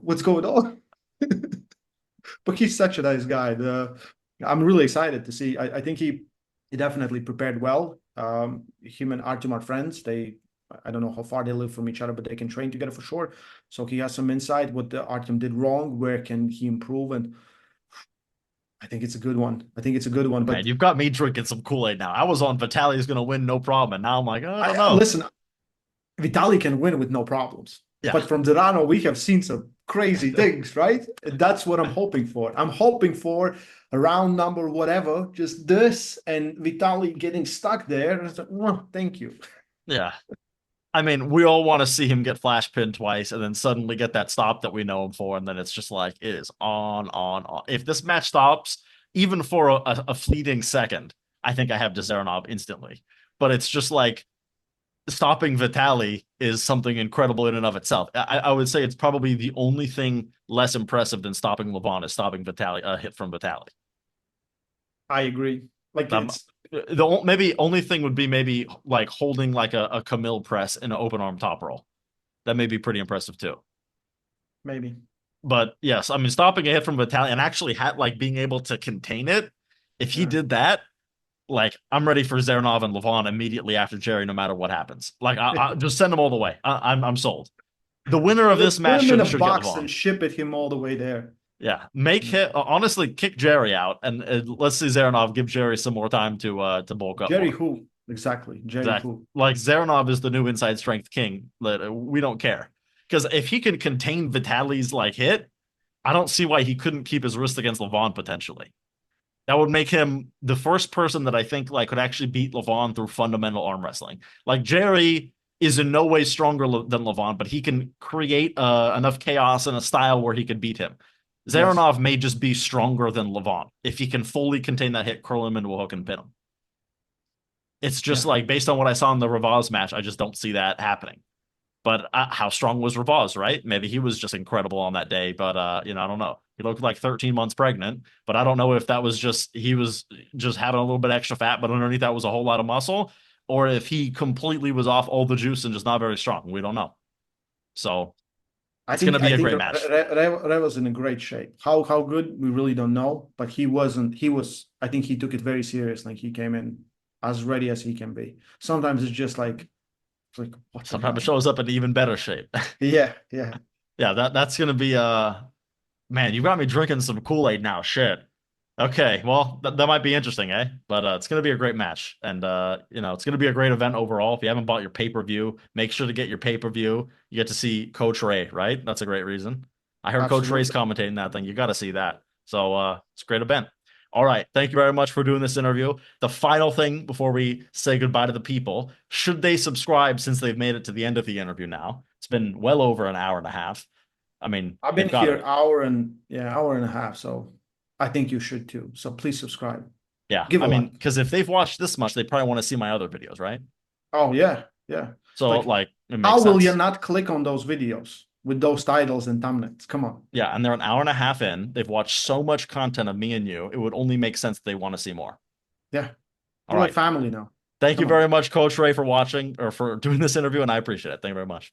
what's going on? But he's such a nice guy. I'm really excited to see. I think he definitely prepared well. Him and Artem are friends. I don't know how far they live from each other, but they can train together for sure. So he has some insight what the Artem did wrong, where can he improve, and I think it's a good one. I think it's a good one. Man, But you've got me drinking some Kool-Aid now. I was on Vitaly's going to win, no problem. And now I'm like, oh, I don't know. listen, Vitaly can win with no problems. Yeah. But from Dzernov, we have seen some crazy things, right? And that's what I'm hoping for. I'm hoping for a round number, whatever, just this and Vitaly getting stuck there. And it's like, oh, thank you. Yeah. I mean, we all want to see him get flash pinned twice and then suddenly get that stop that we know him for. And then it's just like, it is on, on, on. If this match stops, even for a fleeting second, I think I have Dzernov instantly. But it's just like stopping Vitali is something incredible in and of itself. I would say it's probably the only thing less impressive than stopping Levan is stopping Vitali, a hit from Vitali. I agree. Like Um, it's the maybe only thing would be maybe like holding like a Camille press in an open arm top roll. That may be pretty impressive too. maybe. But yes, I mean stopping a hit from Vitali and actually had like being able to contain it. If he Yeah. did that, like I'm ready for Dzernov and Levan immediately after Jerry, no matter what happens. Like I just send them all the way. I'm sold. The winner of this Just put match him in a should get box and Levan. ship it him all the way there. Yeah, make hit. Honestly, kick Jerry out and let's see Dzernov give Jerry some more time to bulk up Jerry more. who? Exactly. Jerry Exactly. who? Like Dzernov is the new inside strength king. We don't care because if he can contain Vitali's like hit, I don't see why he couldn't keep his wrist against Levan potentially. That would make him the first person that I think like could actually beat Levan through fundamental arm wrestling. Like Jerry is in no way stronger than Levan, but he can create enough chaos and a style where he could beat him. Yes. Dzernov may just be stronger than Levan if he can fully contain that hit, curl him into a hook, and pin him. It's just Yeah. like based on what I saw in the Ravaz match, I just don't see that happening. But how strong was Ravaz, right? Maybe he was just incredible on that day, but I don't know. He looked like 13 months pregnant, but I don't know if that was just he was just having a little bit extra fat, but underneath that was a whole lot of muscle, or if he completely was off all the juice and just not very strong. We don't know. So it's gonna I be a think great match. Ray was in a great shape. How good we really don't know, but he wasn't. He was. I think he took it very serious. Like he came in as ready as he can be. Sometimes it's like what the Sometimes it hell? shows up in even better shape. Yeah, yeah. Yeah, that's gonna be man, you got me drinking some Kool-Aid now. Shit. Okay, well, that might be interesting, eh? But it's going to be a great match. And, it's going to be a great event overall. If you haven't bought your pay-per-view, make sure to get your pay-per-view. You get to see Coach Ray, right? That's a great reason. I heard Coach Ray's Absolutely. commentating that thing. You got to see that. So it's a great event. All right. Thank you very much for doing this interview. The final thing before we say goodbye to the people, should they subscribe since they've made it to the end of the interview now? It's been well over an hour and a half. I mean, I've been they've got here to. hour and a half, so I think you should too. So please subscribe. Yeah, Give I a mean, like. because if they've watched this much, they probably want to see my other videos, right? Oh yeah, yeah. So, Like like, it makes how will you sense. not click on those videos with those titles and thumbnails? Come on. Yeah, and they're an hour and a half in. They've watched so much content of me and you. It would only make sense that they want to see more. Yeah. All We're like right. family now. Thank you Come on. very much, Coach Ray, for watching or for doing this interview, and I appreciate it. Thank you very much.